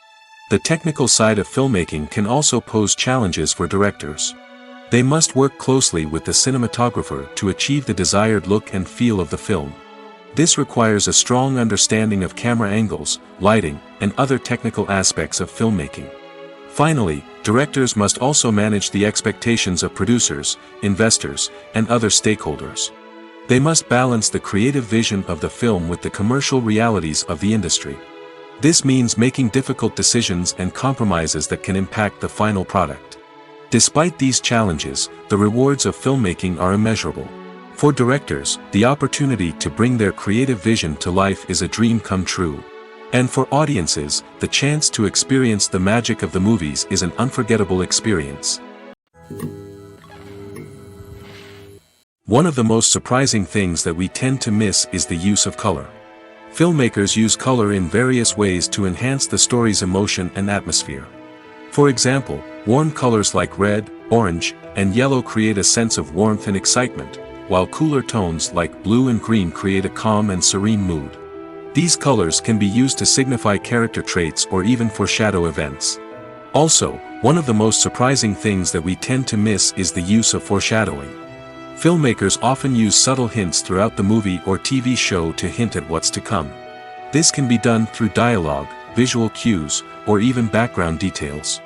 The technical side of filmmaking can also pose challenges for directors. They must work closely with the cinematographer to achieve the desired look and feel of the film. This requires a strong understanding of camera angles, lighting, and other technical aspects of filmmaking. Finally, directors must also manage the expectations of producers, investors, and other stakeholders. They must balance the creative vision of the film with the commercial realities of the industry. This means making difficult decisions and compromises that can impact the final product. Despite these challenges, the rewards of filmmaking are immeasurable. For directors, the opportunity to bring their creative vision to life is a dream come true. And for audiences, the chance to experience the magic of the movies is an unforgettable experience. One of the most surprising things that we tend to miss is the use of color. Filmmakers use color in various ways to enhance the story's emotion and atmosphere. For example, warm colors like red, orange, and yellow create a sense of warmth and excitement, while cooler tones like blue and green create a calm and serene mood. These colors can be used to signify character traits or even foreshadow events. Also, one of the most surprising things that we tend to miss is the use of foreshadowing. Filmmakers often use subtle hints throughout the movie or TV show to hint at what's to come. This can be done through dialogue, visual cues, or even background details.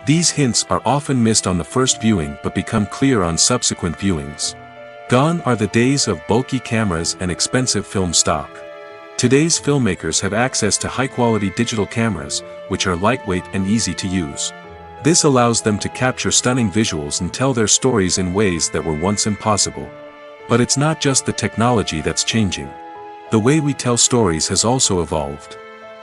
These hints are often missed on the first viewing but become clear on subsequent viewings. Gone are the days of bulky cameras and expensive film stock. Today's filmmakers have access to high-quality digital cameras, which are lightweight and easy to use. This allows them to capture stunning visuals and tell their stories in ways that were once impossible. But it's not just the technology that's changing. The way we tell stories has also evolved.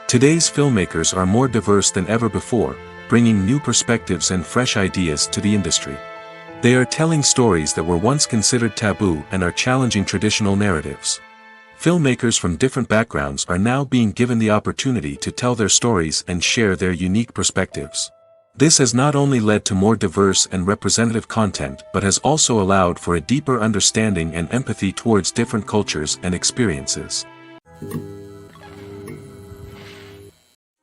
Today's filmmakers are more diverse than ever before, bringing new perspectives and fresh ideas to the industry. They are telling stories that were once considered taboo and are challenging traditional narratives. Filmmakers from different backgrounds are now being given the opportunity to tell their stories and share their unique perspectives. This has not only led to more diverse and representative content but has also allowed for a deeper understanding and empathy towards different cultures and experiences.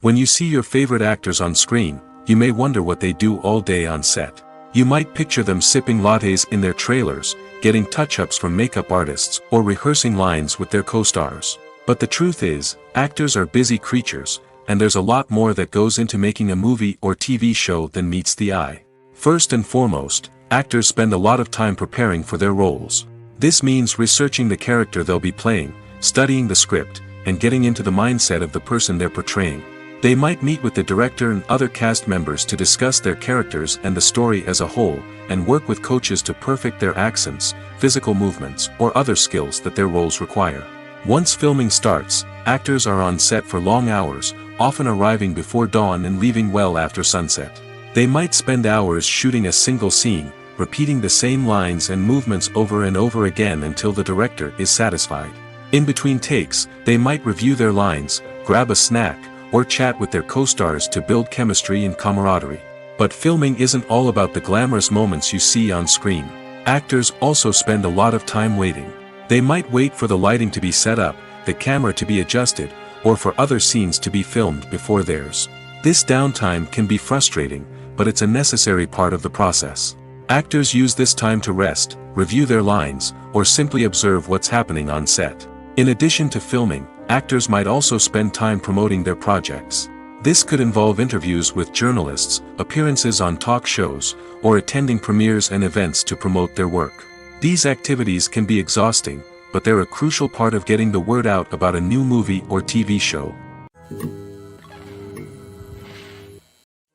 When you see your favorite actors on screen, you may wonder what they do all day on set. You might picture them sipping lattes in their trailers, getting touch-ups from makeup artists, or rehearsing lines with their co-stars. But the truth is, actors are busy creatures, and there's a lot more that goes into making a movie or TV show than meets the eye. First and foremost, actors spend a lot of time preparing for their roles. This means researching the character they'll be playing, studying the script, and getting into the mindset of the person they're portraying. They might meet with the director and other cast members to discuss their characters and the story as a whole, and work with coaches to perfect their accents, physical movements, or other skills that their roles require. Once filming starts, actors are on set for long hours, often arriving before dawn and leaving well after sunset. They might spend hours shooting a single scene, repeating the same lines and movements over and over again until the director is satisfied. In between takes, they might review their lines, grab a snack, or chat with their co-stars to build chemistry and camaraderie. But filming isn't all about the glamorous moments you see on screen. Actors also spend a lot of time waiting. They might wait for the lighting to be set up, the camera to be adjusted, or for other scenes to be filmed before theirs. This downtime can be frustrating, but it's a necessary part of the process. Actors use this time to rest, review their lines, or simply observe what's happening on set. In addition to filming, actors might also spend time promoting their projects. This could involve interviews with journalists, appearances on talk shows, or attending premieres and events to promote their work. These activities can be exhausting, but they're a crucial part of getting the word out about a new movie or TV show.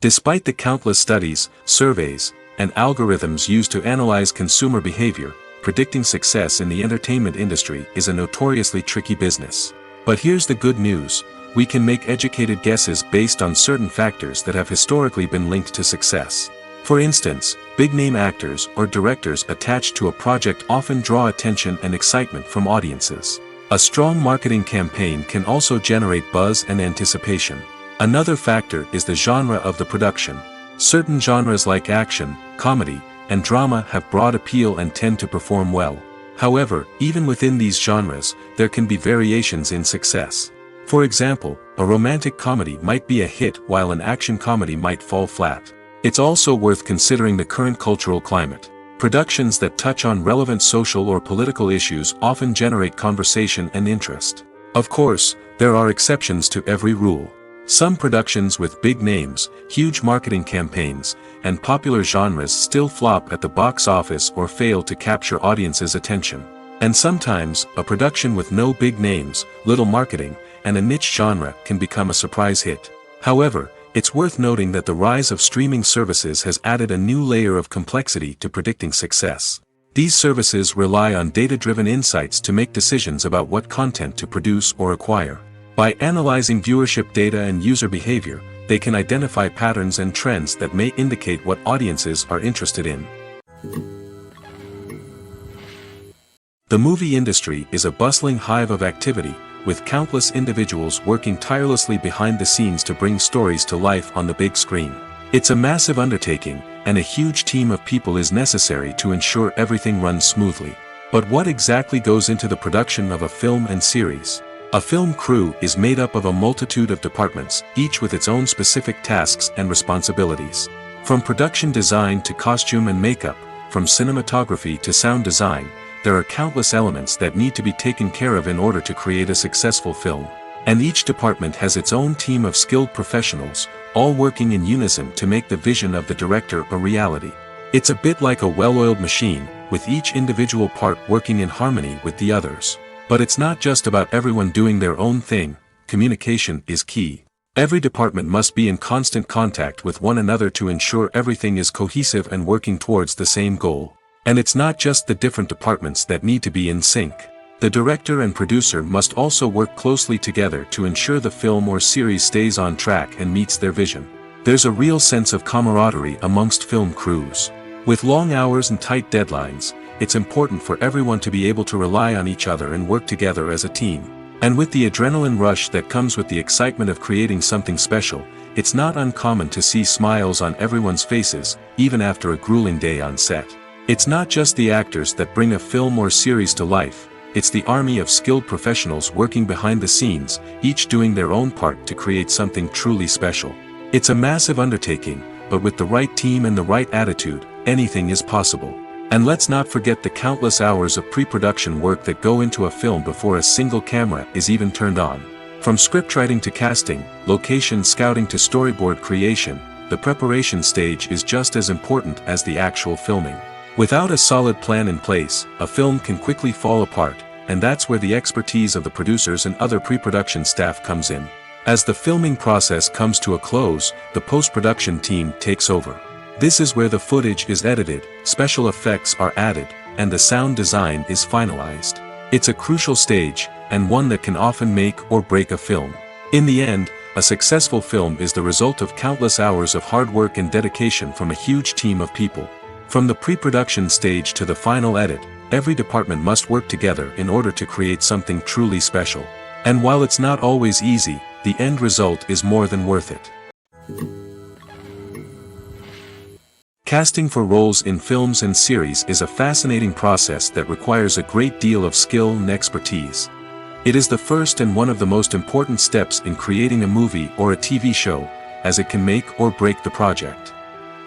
Despite the countless studies, surveys, and algorithms used to analyze consumer behavior, predicting success in the entertainment industry is a notoriously tricky business. But here's the good news: we can make educated guesses based on certain factors that have historically been linked to success. For instance, big-name actors or directors attached to a project often draw attention and excitement from audiences. A strong marketing campaign can also generate buzz and anticipation. Another factor is the genre of the production. Certain genres like action, comedy, and drama have broad appeal and tend to perform well. However, even within these genres, there can be variations in success. For example, a romantic comedy might be a hit while an action comedy might fall flat. It's also worth considering the current cultural climate. Productions that touch on relevant social or political issues often generate conversation and interest. Of course, there are exceptions to every rule. Some productions with big names, huge marketing campaigns, and popular genres still flop at the box office or fail to capture audiences' attention. And sometimes, a production with no big names, little marketing, and a niche genre can become a surprise hit. However, it's worth noting that the rise of streaming services has added a new layer of complexity to predicting success. These services rely on data-driven insights to make decisions about what content to produce or acquire. By analyzing viewership data and user behavior, they can identify patterns and trends that may indicate what audiences are interested in. The movie industry is a bustling hive of activity, with countless individuals working tirelessly behind the scenes to bring stories to life on the big screen. It's a massive undertaking, and a huge team of people is necessary to ensure everything runs smoothly. But what exactly goes into the production of a film and series? A film crew is made up of a multitude of departments, each with its own specific tasks and responsibilities. From production design to costume and makeup, from cinematography to sound design, there are countless elements that need to be taken care of in order to create a successful film. And each department has its own team of skilled professionals, all working in unison to make the vision of the director a reality. It's a bit like a well-oiled machine, with each individual part working in harmony with the others. But it's not just about everyone doing their own thing. Communication is key. Every department must be in constant contact with one another to ensure everything is cohesive and working towards the same goal. And it's not just the different departments that need to be in sync. The director and producer must also work closely together to ensure the film or series stays on track and meets their vision. There's a real sense of camaraderie amongst film crews. With long hours and tight deadlines, it's important for everyone to be able to rely on each other and work together as a team. And with the adrenaline rush that comes with the excitement of creating something special, it's not uncommon to see smiles on everyone's faces, even after a grueling day on set. It's not just the actors that bring a film or series to life, it's the army of skilled professionals working behind the scenes, each doing their own part to create something truly special. It's a massive undertaking, but with the right team and the right attitude, anything is possible. And let's not forget the countless hours of pre-production work that go into a film before a single camera is even turned on. From scriptwriting to casting, location scouting to storyboard creation, the preparation stage is just as important as the actual filming. Without a solid plan in place, a film can quickly fall apart, and that's where the expertise of the producers and other pre-production staff comes in. As the filming process comes to a close, the post-production team takes over. This is where the footage is edited, special effects are added, and the sound design is finalized. It's a crucial stage, and one that can often make or break a film. In the end, a successful film is the result of countless hours of hard work and dedication from a huge team of people. From the pre-production stage to the final edit, every department must work together in order to create something truly special. And while it's not always easy, the end result is more than worth it. Casting for roles in films and series is a fascinating process that requires a great deal of skill and expertise. It is the first and one of the most important steps in creating a movie or a TV show, as it can make or break the project.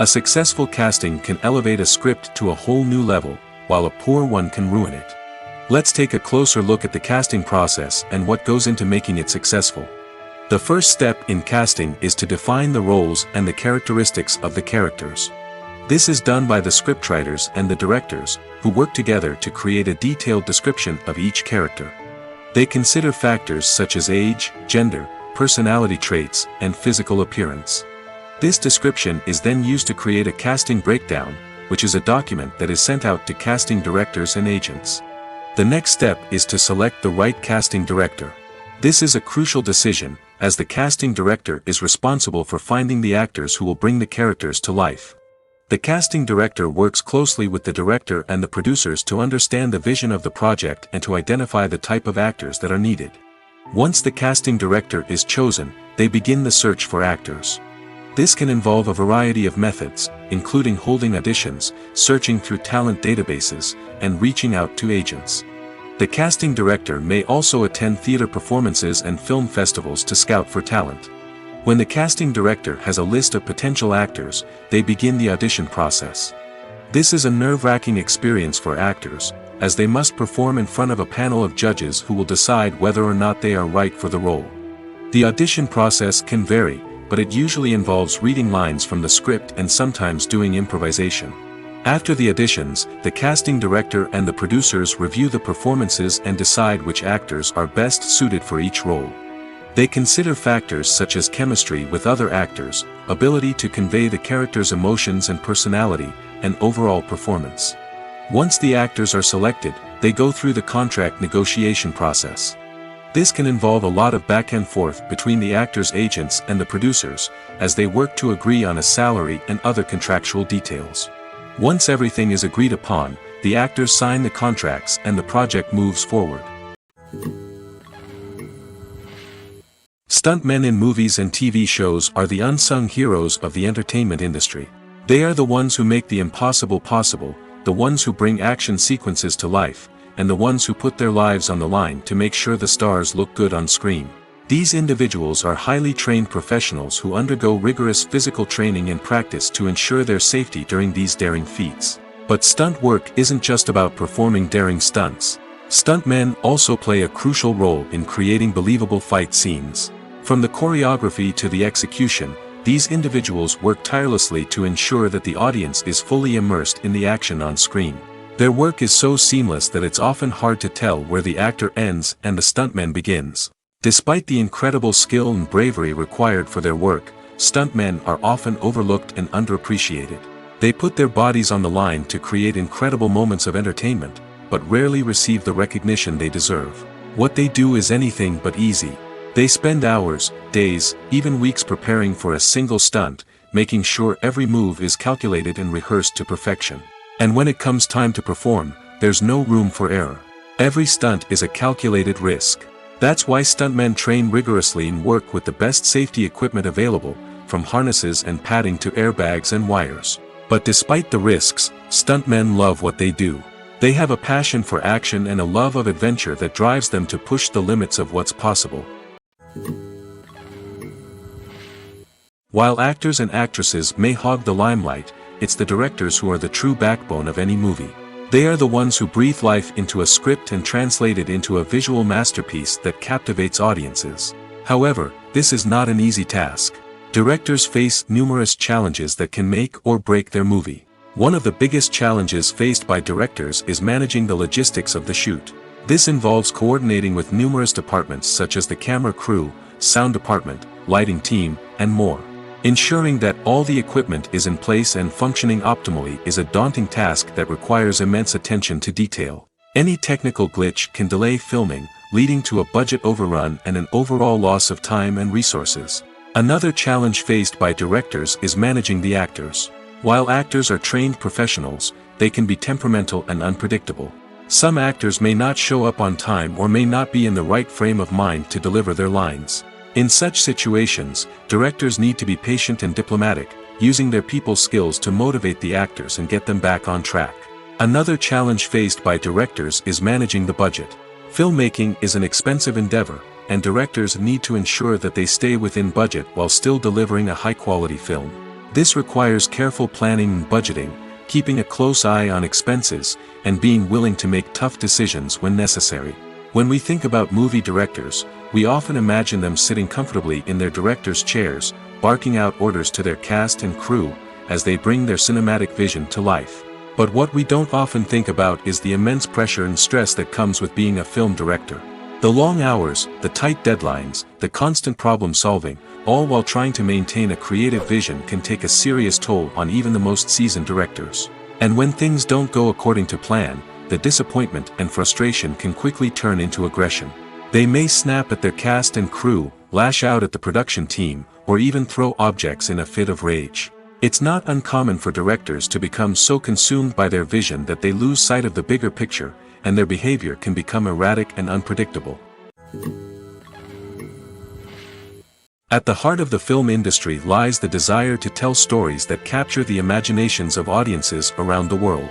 A successful casting can elevate a script to a whole new level, while a poor one can ruin it. Let's take a closer look at the casting process and what goes into making it successful. The first step in casting is to define the roles and the characteristics of the characters. This is done by the scriptwriters and the directors, who work together to create a detailed description of each character. They consider factors such as age, gender, personality traits, and physical appearance. This description is then used to create a casting breakdown, which is a document that is sent out to casting directors and agents. The next step is to select the right casting director. This is a crucial decision, as the casting director is responsible for finding the actors who will bring the characters to life. The casting director works closely with the director and the producers to understand the vision of the project and to identify the type of actors that are needed. Once the casting director is chosen, they begin the search for actors. This can involve a variety of methods, including holding auditions, searching through talent databases, and reaching out to agents. The casting director may also attend theater performances and film festivals to scout for talent. When the casting director has a list of potential actors, they begin the audition process. This is a nerve-wracking experience for actors, as they must perform in front of a panel of judges who will decide whether or not they are right for the role. The audition process can vary, but it usually involves reading lines from the script and sometimes doing improvisation. After the auditions, the casting director and the producers review the performances and decide which actors are best suited for each role. They consider factors such as chemistry with other actors, ability to convey the character's emotions and personality, and overall performance. Once the actors are selected, they go through the contract negotiation process. This can involve a lot of back and forth between the actors' agents and the producers, as they work to agree on a salary and other contractual details. Once everything is agreed upon, the actors sign the contracts and the project moves forward. Stuntmen in movies and TV shows are the unsung heroes of the entertainment industry. They are the ones who make the impossible possible, the ones who bring action sequences to life, and the ones who put their lives on the line to make sure the stars look good on screen. These individuals are highly trained professionals who undergo rigorous physical training and practice to ensure their safety during these daring feats. But stunt work isn't just about performing daring stunts. Stuntmen also play a crucial role in creating believable fight scenes. From the choreography to the execution, these individuals work tirelessly to ensure that the audience is fully immersed in the action on screen. Their work is so seamless that it's often hard to tell where the actor ends and the stuntman begins. Despite the incredible skill and bravery required for their work, stuntmen are often overlooked and underappreciated. They put their bodies on the line to create incredible moments of entertainment, but rarely receive the recognition they deserve. What they do is anything but easy. They spend hours, days, even weeks preparing for a single stunt, making sure every move is calculated and rehearsed to perfection. And when it comes time to perform, there's no room for error. Every stunt is a calculated risk. That's why stuntmen train rigorously and work with the best safety equipment available, from harnesses and padding to airbags and wires. But despite the risks, stuntmen love what they do. They have a passion for action and a love of adventure that drives them to push the limits of what's possible. While actors and actresses may hog the limelight, it's the directors who are the true backbone of any movie. They are the ones who breathe life into a script and translate it into a visual masterpiece that captivates audiences. However, this is not an easy task. Directors face numerous challenges that can make or break their movie. One of the biggest challenges faced by directors is managing the logistics of the shoot. This involves coordinating with numerous departments such as the camera crew, sound department, lighting team, and more. Ensuring that all the equipment is in place and functioning optimally is a daunting task that requires immense attention to detail. Any technical glitch can delay filming, leading to a budget overrun and an overall loss of time and resources. Another challenge faced by directors is managing the actors. While actors are trained professionals, they can be temperamental and unpredictable. Some actors may not show up on time or may not be in the right frame of mind to deliver their lines. In such situations, directors need to be patient and diplomatic, using their people skills to motivate the actors and get them back on track. Another challenge faced by directors is managing the budget. Filmmaking is an expensive endeavor, and directors need to ensure that they stay within budget while still delivering a high-quality film. This requires careful planning and budgeting, keeping a close eye on expenses, and being willing to make tough decisions when necessary. When we think about movie directors, we often imagine them sitting comfortably in their director's chairs, barking out orders to their cast and crew, as they bring their cinematic vision to life. But what we don't often think about is the immense pressure and stress that comes with being a film director. The long hours, the tight deadlines, the constant problem solving, all while trying to maintain a creative vision can take a serious toll on even the most seasoned directors. And when things don't go according to plan, the disappointment and frustration can quickly turn into aggression. They may snap at their cast and crew, lash out at the production team, or even throw objects in a fit of rage. It's not uncommon for directors to become so consumed by their vision that they lose sight of the bigger picture, and their behavior can become erratic and unpredictable. At the heart of the film industry lies the desire to tell stories that capture the imaginations of audiences around the world.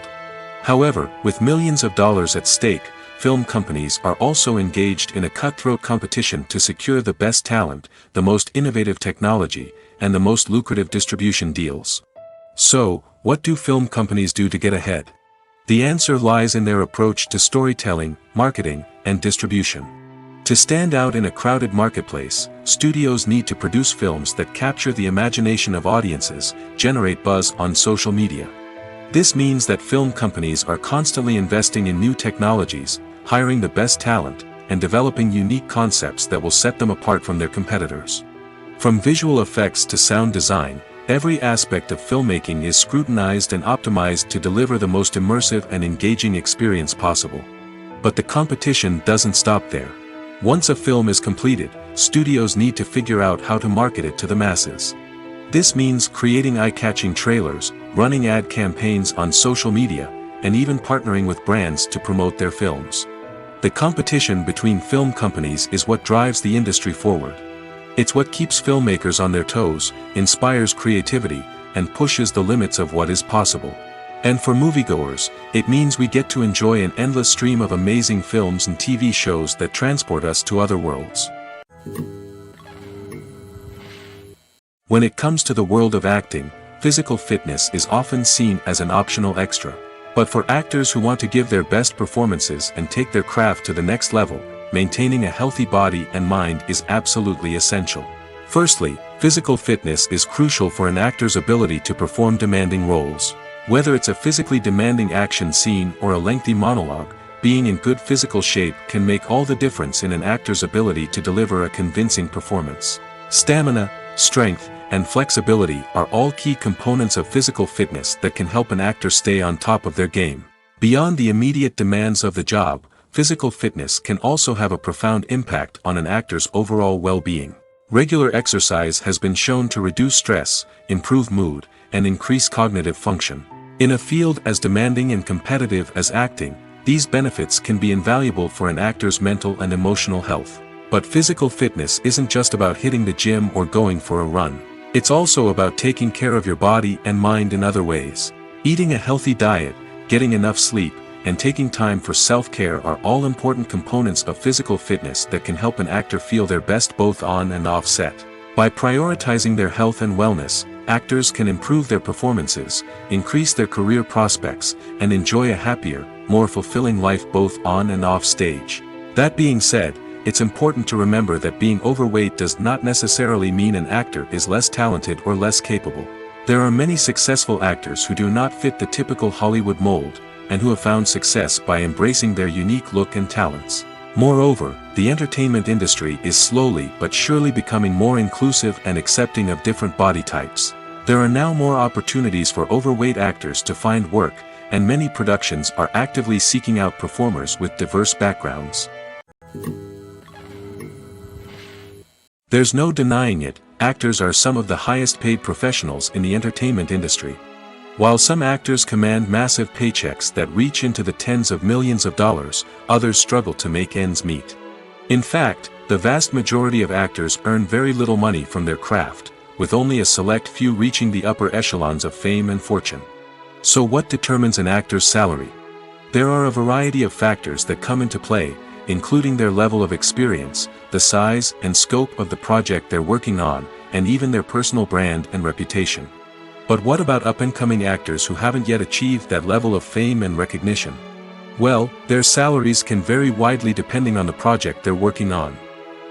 However, with millions of dollars at stake, film companies are also engaged in a cutthroat competition to secure the best talent, the most innovative technology, and the most lucrative distribution deals. So, what do film companies do to get ahead? The answer lies in their approach to storytelling, marketing, and distribution. To stand out in a crowded marketplace, studios need to produce films that capture the imagination of audiences, generate buzz on social media. This means that film companies are constantly investing in new technologies, hiring the best talent, and developing unique concepts that will set them apart from their competitors. From visual effects to sound design, every aspect of filmmaking is scrutinized and optimized to deliver the most immersive and engaging experience possible. But the competition doesn't stop there. Once a film is completed, studios need to figure out how to market it to the masses. This means creating eye-catching trailers, running ad campaigns on social media, and even partnering with brands to promote their films. The competition between film companies is what drives the industry forward. It's what keeps filmmakers on their toes, inspires creativity, and pushes the limits of what is possible. And for moviegoers, it means we get to enjoy an endless stream of amazing films and TV shows that transport us to other worlds. When it comes to the world of acting, physical fitness is often seen as an optional extra. But for actors who want to give their best performances and take their craft to the next level, maintaining a healthy body and mind is absolutely essential. Firstly, physical fitness is crucial for an actor's ability to perform demanding roles. Whether it's a physically demanding action scene or a lengthy monologue, being in good physical shape can make all the difference in an actor's ability to deliver a convincing performance. Stamina, strength, and flexibility are all key components of physical fitness that can help an actor stay on top of their game. Beyond the immediate demands of the job, physical fitness can also have a profound impact on an actor's overall well-being. Regular exercise has been shown to reduce stress, improve mood, and increase cognitive function. In a field as demanding and competitive as acting, these benefits can be invaluable for an actor's mental and emotional health. But physical fitness isn't just about hitting the gym or going for a run. It's also about taking care of your body and mind in other ways. Eating a healthy diet, getting enough sleep, and taking time for self-care are all important components of physical fitness that can help an actor feel their best both on and off set. By prioritizing their health and wellness, actors can improve their performances, increase their career prospects, and enjoy a happier, more fulfilling life both on and off stage. That being said, it's important to remember that being overweight does not necessarily mean an actor is less talented or less capable. There are many successful actors who do not fit the typical Hollywood mold, and who have found success by embracing their unique look and talents. Moreover, the entertainment industry is slowly but surely becoming more inclusive and accepting of different body types. There are now more opportunities for overweight actors to find work, and many productions are actively seeking out performers with diverse backgrounds. There's no denying it, actors are some of the highest paid professionals in the entertainment industry. While some actors command massive paychecks that reach into the tens of millions of dollars, others struggle to make ends meet. In fact, the vast majority of actors earn very little money from their craft, with only a select few reaching the upper echelons of fame and fortune. So what determines an actor's salary? There are a variety of factors that come into play, including their level of experience, the size and scope of the project they're working on, and even their personal brand and reputation. But what about up-and-coming actors who haven't yet achieved that level of fame and recognition? Well, their salaries can vary widely depending on the project they're working on.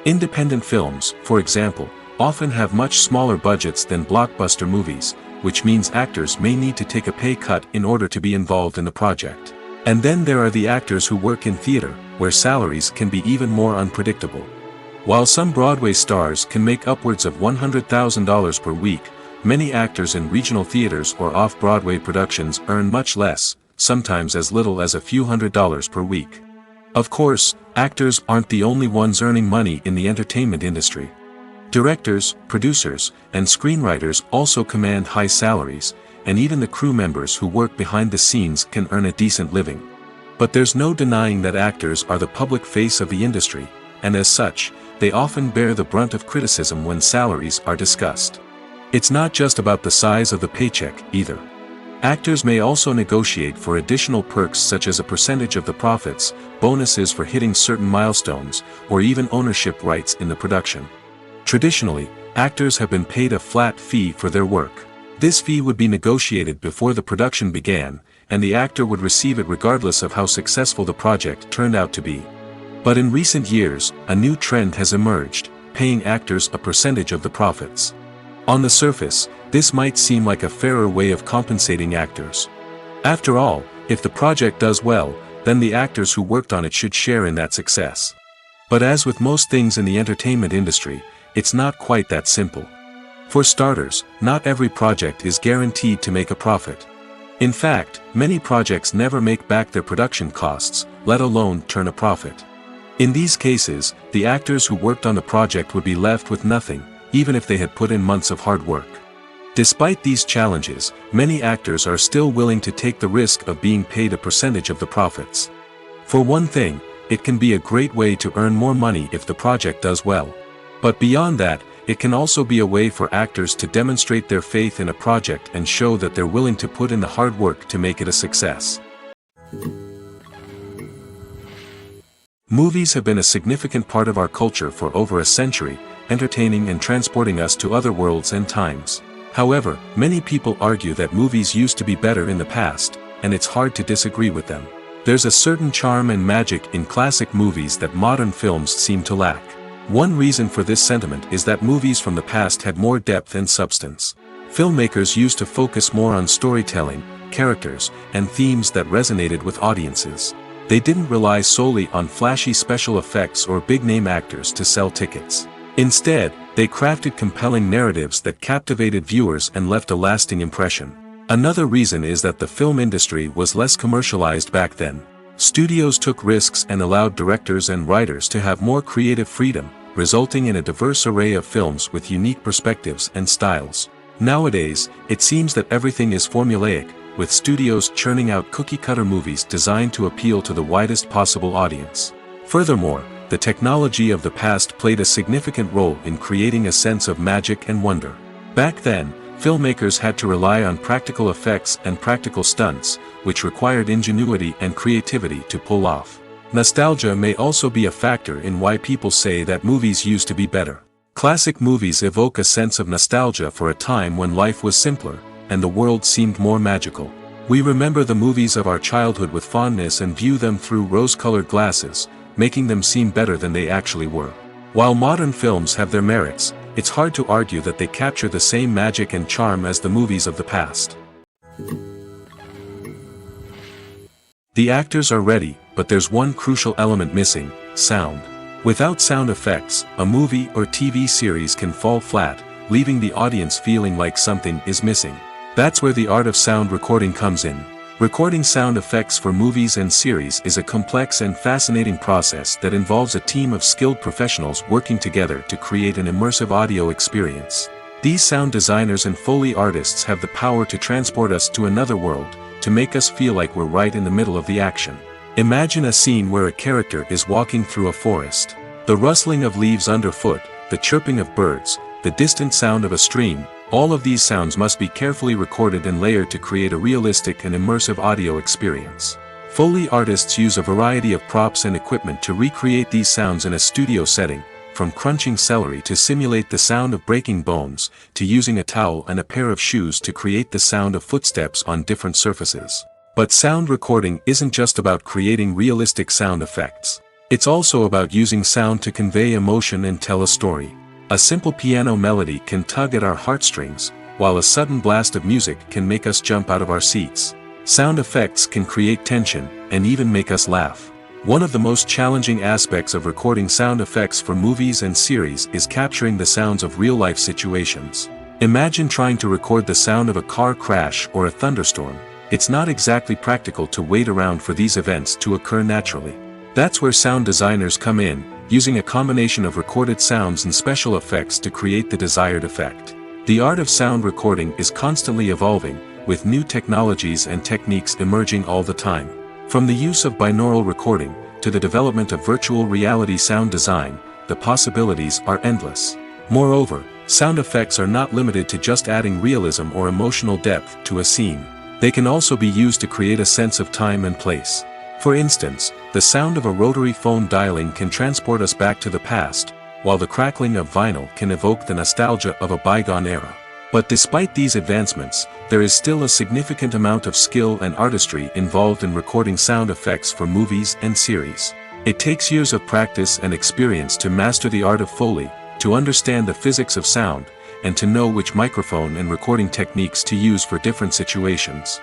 Independent films, for example, often have much smaller budgets than blockbuster movies, which means actors may need to take a pay cut in order to be involved in the project. And then there are the actors who work in theater, where salaries can be even more unpredictable. While some Broadway stars can make upwards of $100,000 per week, many actors in regional theaters or off-Broadway productions earn much less, sometimes as little as a few $100s per week. Of course, actors aren't the only ones earning money in the entertainment industry. Directors, producers, and screenwriters also command high salaries, and even the crew members who work behind the scenes can earn a decent living. But there's no denying that actors are the public face of the industry, and as such, they often bear the brunt of criticism when salaries are discussed. It's not just about the size of the paycheck, either. Actors may also negotiate for additional perks such as a percentage of the profits, bonuses for hitting certain milestones, or even ownership rights in the production. Traditionally, actors have been paid a flat fee for their work. This fee would be negotiated before the production began, and the actor would receive it regardless of how successful the project turned out to be. But in recent years, a new trend has emerged, paying actors a percentage of the profits. On the surface, this might seem like a fairer way of compensating actors. After all, if the project does well, then the actors who worked on it should share in that success. But as with most things in the entertainment industry, it's not quite that simple. For starters, not every project is guaranteed to make a profit. In fact, many projects never make back their production costs, let alone turn a profit. In these cases, the actors who worked on the project would be left with nothing, even if they had put in months of hard work. Despite these challenges, many actors are still willing to take the risk of being paid a percentage of the profits. For one thing, it can be a great way to earn more money if the project does well. But beyond that, it can also be a way for actors to demonstrate their faith in a project and show that they're willing to put in the hard work to make it a success. Movies have been a significant part of our culture for over a century, entertaining and transporting us to other worlds and times. However, many people argue that movies used to be better in the past, and it's hard to disagree with them. There's a certain charm and magic in classic movies that modern films seem to lack. One reason for this sentiment is that movies from the past had more depth and substance. Filmmakers used to focus more on storytelling, characters, and themes that resonated with audiences. They didn't rely solely on flashy special effects or big-name actors to sell tickets. Instead, they crafted compelling narratives that captivated viewers and left a lasting impression. Another reason is that the film industry was less commercialized back then. Studios took risks and allowed directors and writers to have more creative freedom, resulting in a diverse array of films with unique perspectives and styles. Nowadays, it seems that everything is formulaic, with studios churning out cookie-cutter movies designed to appeal to the widest possible audience. Furthermore, the technology of the past played a significant role in creating a sense of magic and wonder. Back then, filmmakers had to rely on practical effects and practical stunts, which required ingenuity and creativity to pull off. Nostalgia may also be a factor in why people say that movies used to be better. Classic movies evoke a sense of nostalgia for a time when life was simpler, and the world seemed more magical. We remember the movies of our childhood with fondness and view them through rose-colored glasses, making them seem better than they actually were. While modern films have their merits, it's hard to argue that they capture the same magic and charm as the movies of the past. The actors are ready, but there's one crucial element missing: sound. Without sound effects, a movie or TV series can fall flat, leaving the audience feeling like something is missing. That's where the art of sound recording comes in. Recording sound effects for movies and series is a complex and fascinating process that involves a team of skilled professionals working together to create an immersive audio experience. These sound designers and Foley artists have the power to transport us to another world, to make us feel like we're right in the middle of the action. Imagine a scene where a character is walking through a forest. The rustling of leaves underfoot, the chirping of birds, the distant sound of a stream, all of these sounds must be carefully recorded and layered to create a realistic and immersive audio experience. Foley artists use a variety of props and equipment to recreate these sounds in a studio setting, from crunching celery to simulate the sound of breaking bones, to using a towel and a pair of shoes to create the sound of footsteps on different surfaces. But sound recording isn't just about creating realistic sound effects. It's also about using sound to convey emotion and tell a story. A simple piano melody can tug at our heartstrings, while a sudden blast of music can make us jump out of our seats. Sound effects can create tension, and even make us laugh. One of the most challenging aspects of recording sound effects for movies and series is capturing the sounds of real-life situations. Imagine trying to record the sound of a car crash or a thunderstorm. It's not exactly practical to wait around for these events to occur naturally. That's where sound designers come in, using a combination of recorded sounds and special effects to create the desired effect. The art of sound recording is constantly evolving, with new technologies and techniques emerging all the time. From the use of binaural recording, to the development of virtual reality sound design, the possibilities are endless. Moreover, sound effects are not limited to just adding realism or emotional depth to a scene. They can also be used to create a sense of time and place. For instance, the sound of a rotary phone dialing can transport us back to the past, while the crackling of vinyl can evoke the nostalgia of a bygone era. But despite these advancements, there is still a significant amount of skill and artistry involved in recording sound effects for movies and series. It takes years of practice and experience to master the art of Foley, to understand the physics of sound, and to know which microphone and recording techniques to use for different situations.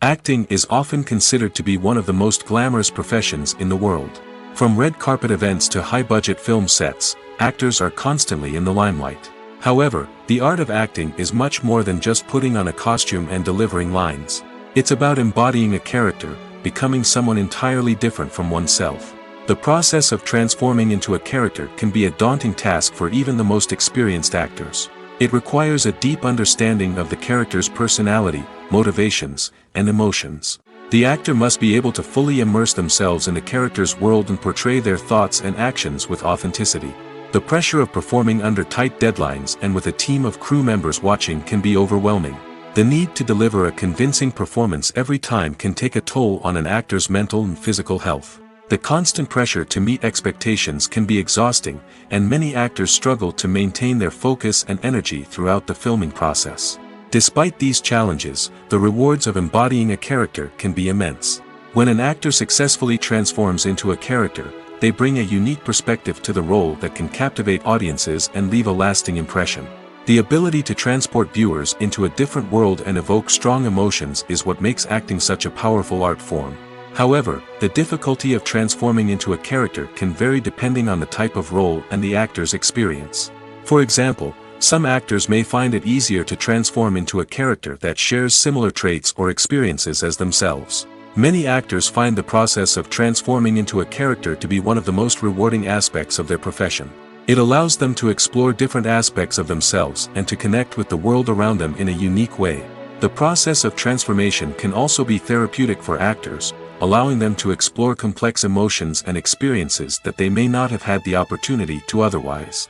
Acting is often considered to be one of the most glamorous professions in the world. From red carpet events to high-budget film sets, actors are constantly in the limelight. However, the art of acting is much more than just putting on a costume and delivering lines. It's about embodying a character, becoming someone entirely different from oneself. The process of transforming into a character can be a daunting task for even the most experienced actors. It requires a deep understanding of the character's personality, motivations, and emotions. The actor must be able to fully immerse themselves in the character's world and portray their thoughts and actions with authenticity. The pressure of performing under tight deadlines and with a team of crew members watching can be overwhelming. The need to deliver a convincing performance every time can take a toll on an actor's mental and physical health. The constant pressure to meet expectations can be exhausting, and many actors struggle to maintain their focus and energy throughout the filming process. Despite these challenges, the rewards of embodying a character can be immense. When an actor successfully transforms into a character, they bring a unique perspective to the role that can captivate audiences and leave a lasting impression. The ability to transport viewers into a different world and evoke strong emotions is what makes acting such a powerful art form. However, the difficulty of transforming into a character can vary depending on the type of role and the actor's experience. For example, some actors may find it easier to transform into a character that shares similar traits or experiences as themselves. Many actors find the process of transforming into a character to be one of the most rewarding aspects of their profession. It allows them to explore different aspects of themselves and to connect with the world around them in a unique way. The process of transformation can also be therapeutic for actors, allowing them to explore complex emotions and experiences that they may not have had the opportunity to otherwise.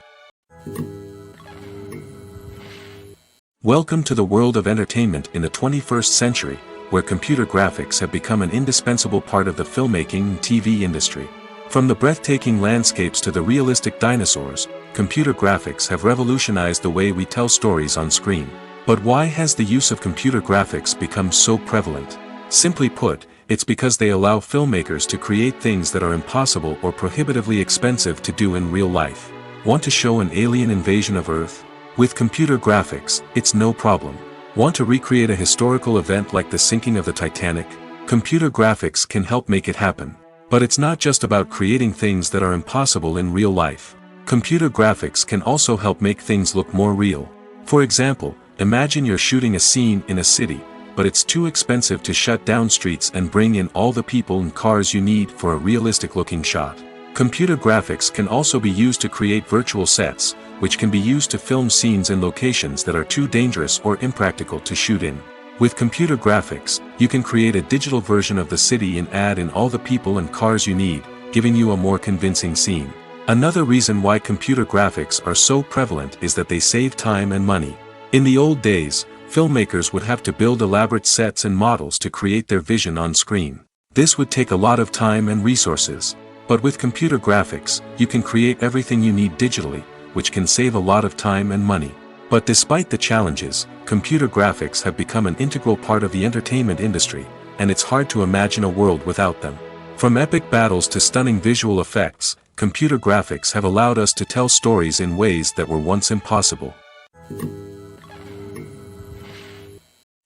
Welcome to the world of entertainment in the 21st century, where computer graphics have become an indispensable part of the filmmaking and TV industry. From the breathtaking landscapes to the realistic dinosaurs, computer graphics have revolutionized the way we tell stories on screen. But why has the use of computer graphics become so prevalent? Simply put, it's because they allow filmmakers to create things that are impossible or prohibitively expensive to do in real life. Want to show an alien invasion of Earth? With computer graphics, it's no problem. Want to recreate a historical event like the sinking of the Titanic? Computer graphics can help make it happen. But it's not just about creating things that are impossible in real life. Computer graphics can also help make things look more real. For example, imagine you're shooting a scene in a city, but it's too expensive to shut down streets and bring in all the people and cars you need for a realistic-looking shot. Computer graphics can also be used to create virtual sets, which can be used to film scenes in locations that are too dangerous or impractical to shoot in. With computer graphics, you can create a digital version of the city and add in all the people and cars you need, giving you a more convincing scene. Another reason why computer graphics are so prevalent is that they save time and money. In the old days, filmmakers would have to build elaborate sets and models to create their vision on screen. This would take a lot of time and resources. But with computer graphics, you can create everything you need digitally, which can save a lot of time and money. But despite the challenges, computer graphics have become an integral part of the entertainment industry, and it's hard to imagine a world without them. From epic battles to stunning visual effects, computer graphics have allowed us to tell stories in ways that were once impossible.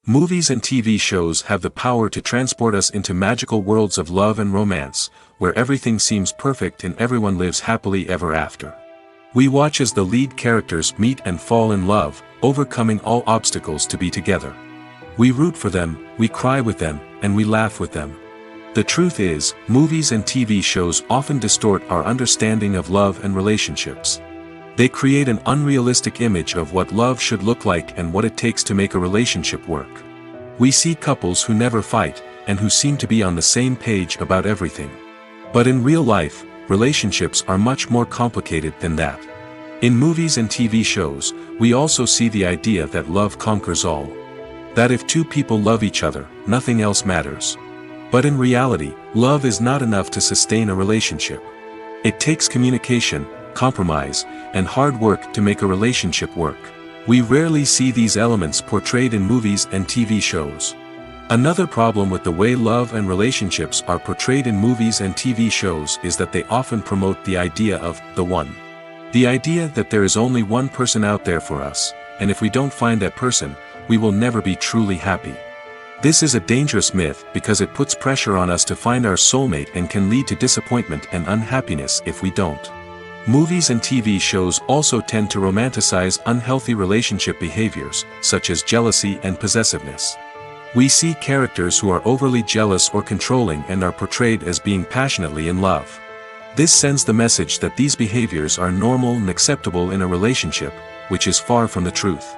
Movies and TV shows have the power to transport us into magical worlds of love and romance, where everything seems perfect and everyone lives happily ever after. We watch as the lead characters meet and fall in love, overcoming all obstacles to be together. We root for them, we cry with them, and we laugh with them. The truth is, movies and TV shows often distort our understanding of love and relationships. They create an unrealistic image of what love should look like and what it takes to make a relationship work. We see couples who never fight, and who seem to be on the same page about everything. But in real life, relationships are much more complicated than that. In movies and TV shows, we also see the idea that love conquers all. That if two people love each other, nothing else matters. But in reality, love is not enough to sustain a relationship. It takes communication, compromise, and hard work to make a relationship work. We rarely see these elements portrayed in movies and TV shows. Another problem with the way love and relationships are portrayed in movies and TV shows is that they often promote the idea of the one. The idea that there is only one person out there for us, and if we don't find that person, we will never be truly happy. This is a dangerous myth because it puts pressure on us to find our soulmate and can lead to disappointment and unhappiness if we don't. Movies and TV shows also tend to romanticize unhealthy relationship behaviors, such as jealousy and possessiveness. We see characters who are overly jealous or controlling and are portrayed as being passionately in love. This sends the message that these behaviors are normal and acceptable in a relationship, which is far from the truth.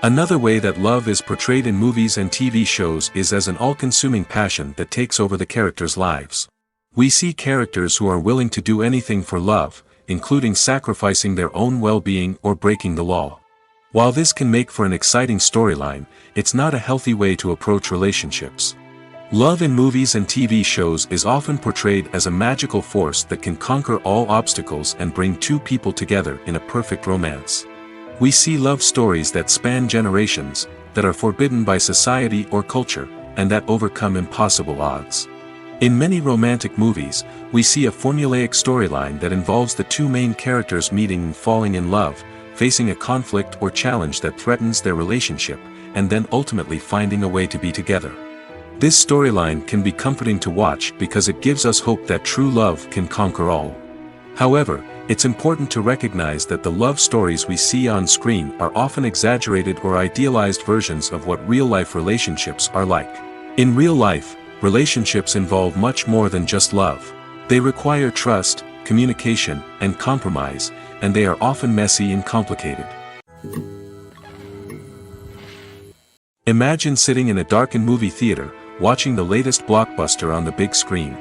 Another way that love is portrayed in movies and TV shows is as an all-consuming passion that takes over the characters' lives. We see characters who are willing to do anything for love, including sacrificing their own well-being or breaking the law. While this can make for an exciting storyline, it's not a healthy way to approach relationships. Love in movies and TV shows is often portrayed as a magical force that can conquer all obstacles and bring two people together in a perfect romance. We see love stories that span generations, that are forbidden by society or culture, and that overcome impossible odds. In many romantic movies, we see a formulaic storyline that involves the two main characters meeting and falling in love, facing a conflict or challenge that threatens their relationship, and then ultimately finding a way to be together. This storyline can be comforting to watch because it gives us hope that true love can conquer all. However, it's important to recognize that the love stories we see on screen are often exaggerated or idealized versions of what real-life relationships are like. In real life, relationships involve much more than just love. They require trust, communication, and compromise, and they are often messy and complicated. Imagine sitting in a darkened movie theater, watching the latest blockbuster on the big screen.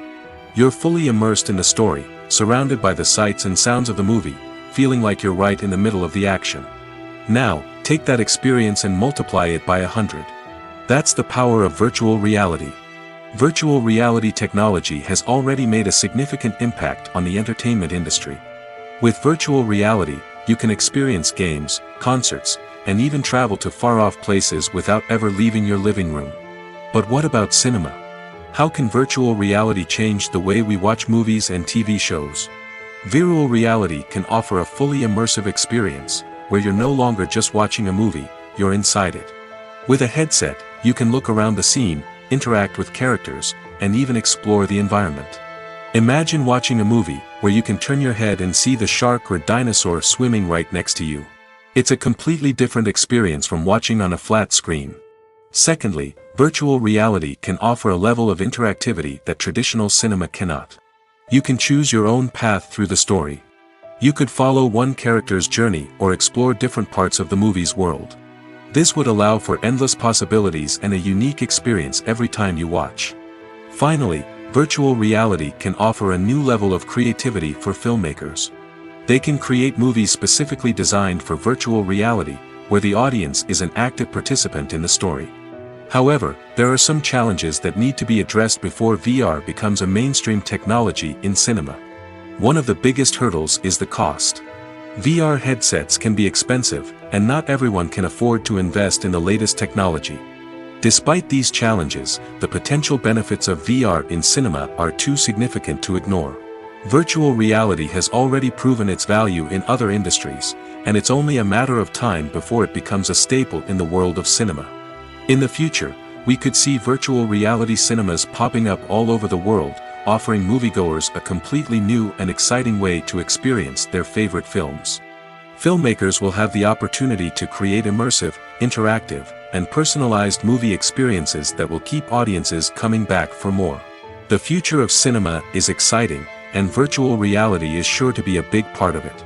You're fully immersed in the story, surrounded by the sights and sounds of the movie, feeling like you're right in the middle of the action. Now, take that experience and multiply it by 100. That's the power of virtual reality. Virtual reality technology has already made a significant impact on the entertainment industry. With virtual reality, you can experience games, concerts, and even travel to far-off places without ever leaving your living room. But what about cinema? How can virtual reality change the way we watch movies and TV shows? Virtual reality can offer a fully immersive experience, where you're no longer just watching a movie, you're inside it. With a headset, you can look around the scene, interact with characters, and even explore the environment. Imagine watching a movie where you can turn your head and see the shark or dinosaur swimming right next to you. It's a completely different experience from watching on a flat screen. Secondly, virtual reality can offer a level of interactivity that traditional cinema cannot. You can choose your own path through the story. You could follow one character's journey or explore different parts of the movie's world. This would allow for endless possibilities and a unique experience every time you watch. Finally, virtual reality can offer a new level of creativity for filmmakers. They can create movies specifically designed for virtual reality, where the audience is an active participant in the story. However, there are some challenges that need to be addressed before VR becomes a mainstream technology in cinema. One of the biggest hurdles is the cost. VR headsets can be expensive, and not everyone can afford to invest in the latest technology. Despite these challenges, the potential benefits of VR in cinema are too significant to ignore. Virtual reality has already proven its value in other industries, and it's only a matter of time before it becomes a staple in the world of cinema. In the future, we could see virtual reality cinemas popping up all over the world, offering moviegoers a completely new and exciting way to experience their favorite films. Filmmakers will have the opportunity to create immersive, interactive, and personalized movie experiences that will keep audiences coming back for more. The future of cinema is exciting, and virtual reality is sure to be a big part of it.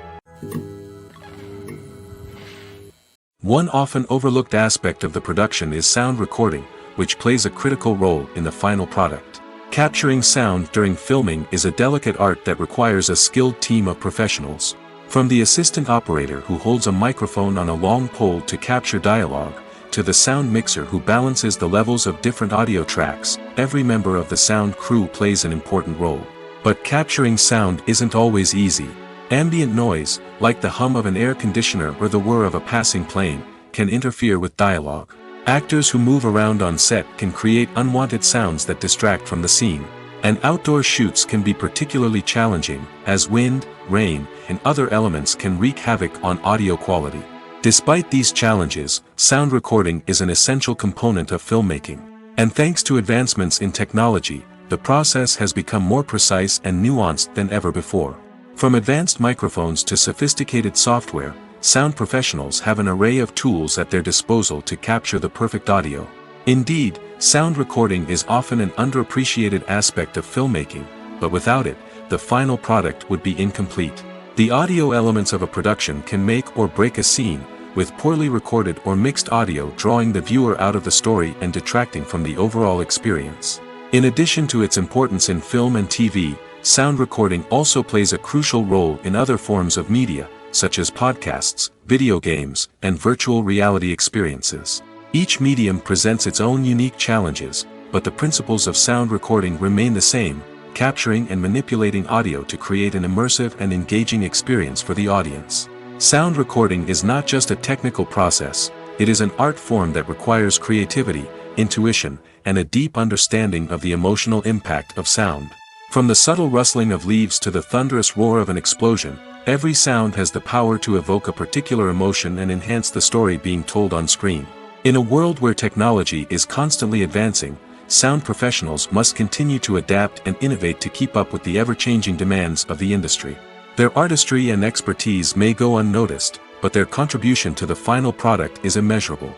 One often overlooked aspect of the production is sound recording, which plays a critical role in the final product. Capturing sound during filming is a delicate art that requires a skilled team of professionals. From the assistant operator who holds a microphone on a long pole to capture dialogue, to the sound mixer who balances the levels of different audio tracks, every member of the sound crew plays an important role. But capturing sound isn't always easy. Ambient noise, like the hum of an air conditioner or the whir of a passing plane, can interfere with dialogue. Actors who move around on set can create unwanted sounds that distract from the scene. And outdoor shoots can be particularly challenging, as wind, rain, and other elements can wreak havoc on audio quality. Despite these challenges, sound recording is an essential component of filmmaking. And thanks to advancements in technology, the process has become more precise and nuanced than ever before. From advanced microphones to sophisticated software, sound professionals have an array of tools at their disposal to capture the perfect audio. Indeed, sound recording is often an underappreciated aspect of filmmaking, but without it, the final product would be incomplete. The audio elements of a production can make or break a scene, with poorly recorded or mixed audio drawing the viewer out of the story and detracting from the overall experience. In addition to its importance in film and TV, sound recording also plays a crucial role in other forms of media, such as podcasts, video games, and virtual reality experiences. Each medium presents its own unique challenges, but the principles of sound recording remain the same, capturing and manipulating audio to create an immersive and engaging experience for the audience. Sound recording is not just a technical process, It is an art form that requires creativity, intuition, and a deep understanding of the emotional impact of sound. From the subtle rustling of leaves to the thunderous roar of an explosion, every sound has the power to evoke a particular emotion and enhance the story being told on screen. In a world where technology is constantly advancing, sound professionals must continue to adapt and innovate to keep up with the ever-changing demands of the industry. Their artistry and expertise may go unnoticed, but their contribution to the final product is immeasurable.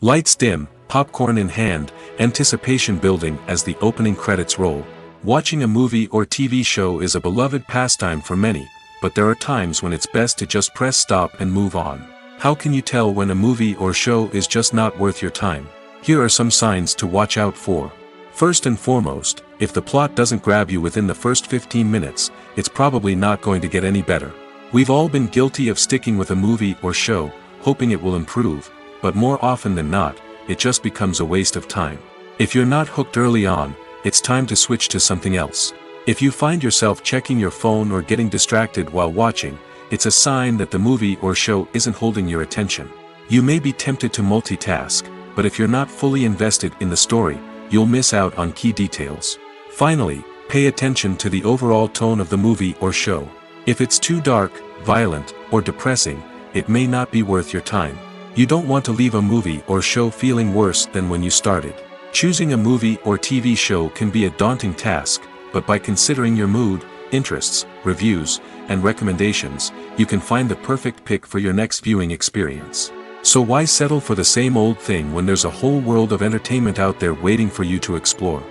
Lights dim, popcorn in hand, anticipation building as the opening credits roll. Watching a movie or TV show is a beloved pastime for many, but there are times when it's best to just press stop and move on. How can you tell when a movie or show is just not worth your time? Here are some signs to watch out for. First and foremost, if the plot doesn't grab you within the first 15 minutes, it's probably not going to get any better. We've all been guilty of sticking with a movie or show, hoping it will improve, but more often than not, it just becomes a waste of time. If you're not hooked early on, it's time to switch to something else. If you find yourself checking your phone or getting distracted while watching, it's a sign that the movie or show isn't holding your attention. You may be tempted to multitask, but if you're not fully invested in the story, you'll miss out on key details. Finally, pay attention to the overall tone of the movie or show. If it's too dark, violent, or depressing, it may not be worth your time. You don't want to leave a movie or show feeling worse than when you started. Choosing a movie or TV show can be a daunting task, but by considering your mood, interests, reviews, and recommendations, you can find the perfect pick for your next viewing experience. So why settle for the same old thing when there's a whole world of entertainment out there waiting for you to explore?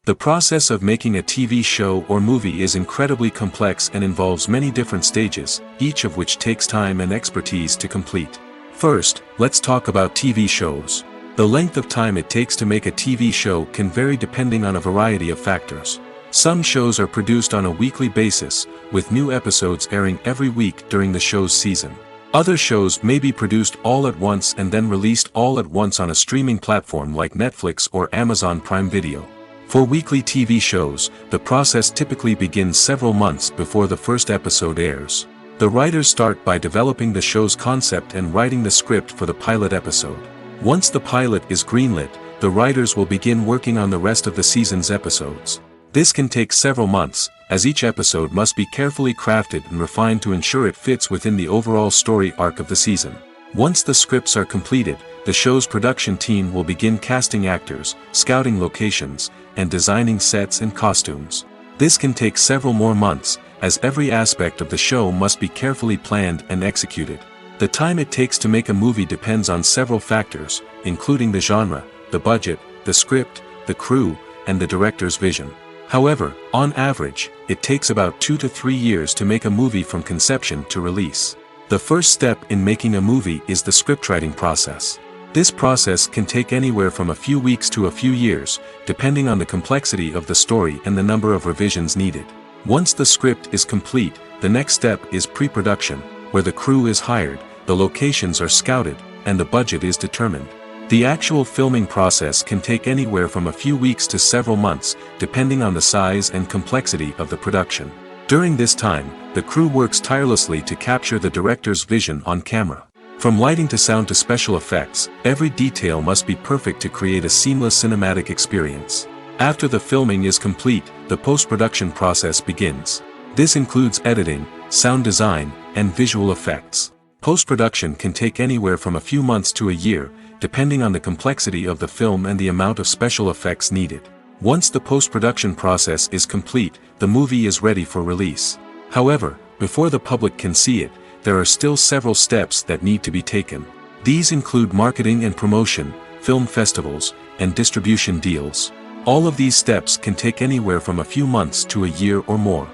The process of making a TV show or movie is incredibly complex and involves many different stages, each of which takes time and expertise to complete. First, let's talk about TV shows. The length of time it takes to make a TV show can vary depending on a variety of factors. Some shows are produced on a weekly basis, with new episodes airing every week during the show's season. Other shows may be produced all at once and then released all at once on a streaming platform like Netflix or Amazon Prime Video. For weekly TV shows, the process typically begins several months before the first episode airs. The writers start by developing the show's concept and writing the script for the pilot episode. Once the pilot is greenlit, the writers will begin working on the rest of the season's episodes. This can take several months, as each episode must be carefully crafted and refined to ensure it fits within the overall story arc of the season. Once the scripts are completed, the show's production team will begin casting actors, scouting locations, and designing sets and costumes. This can take several more months, as every aspect of the show must be carefully planned and executed. The time it takes to make a movie depends on several factors, including the genre, the budget, the script, the crew, and the director's vision. However, on average, it takes about 2 to 3 years to make a movie from conception to release. The first step in making a movie is the scriptwriting process. This process can take anywhere from a few weeks to a few years, depending on the complexity of the story and the number of revisions needed. Once the script is complete, the next step is pre-production, where the crew is hired, the locations are scouted, and the budget is determined. The actual filming process can take anywhere from a few weeks to several months, depending on the size and complexity of the production. During this time, the crew works tirelessly to capture the director's vision on camera. From lighting to sound to special effects, every detail must be perfect to create a seamless cinematic experience. After the filming is complete, the post-production process begins. This includes editing, sound design, and visual effects. Post-production can take anywhere from a few months to a year, depending on the complexity of the film and the amount of special effects needed. Once the post-production process is complete, the movie is ready for release. However, before the public can see it, there are still several steps that need to be taken. These include marketing and promotion, film festivals, and distribution deals. All of these steps can take anywhere from a few months to a year or more.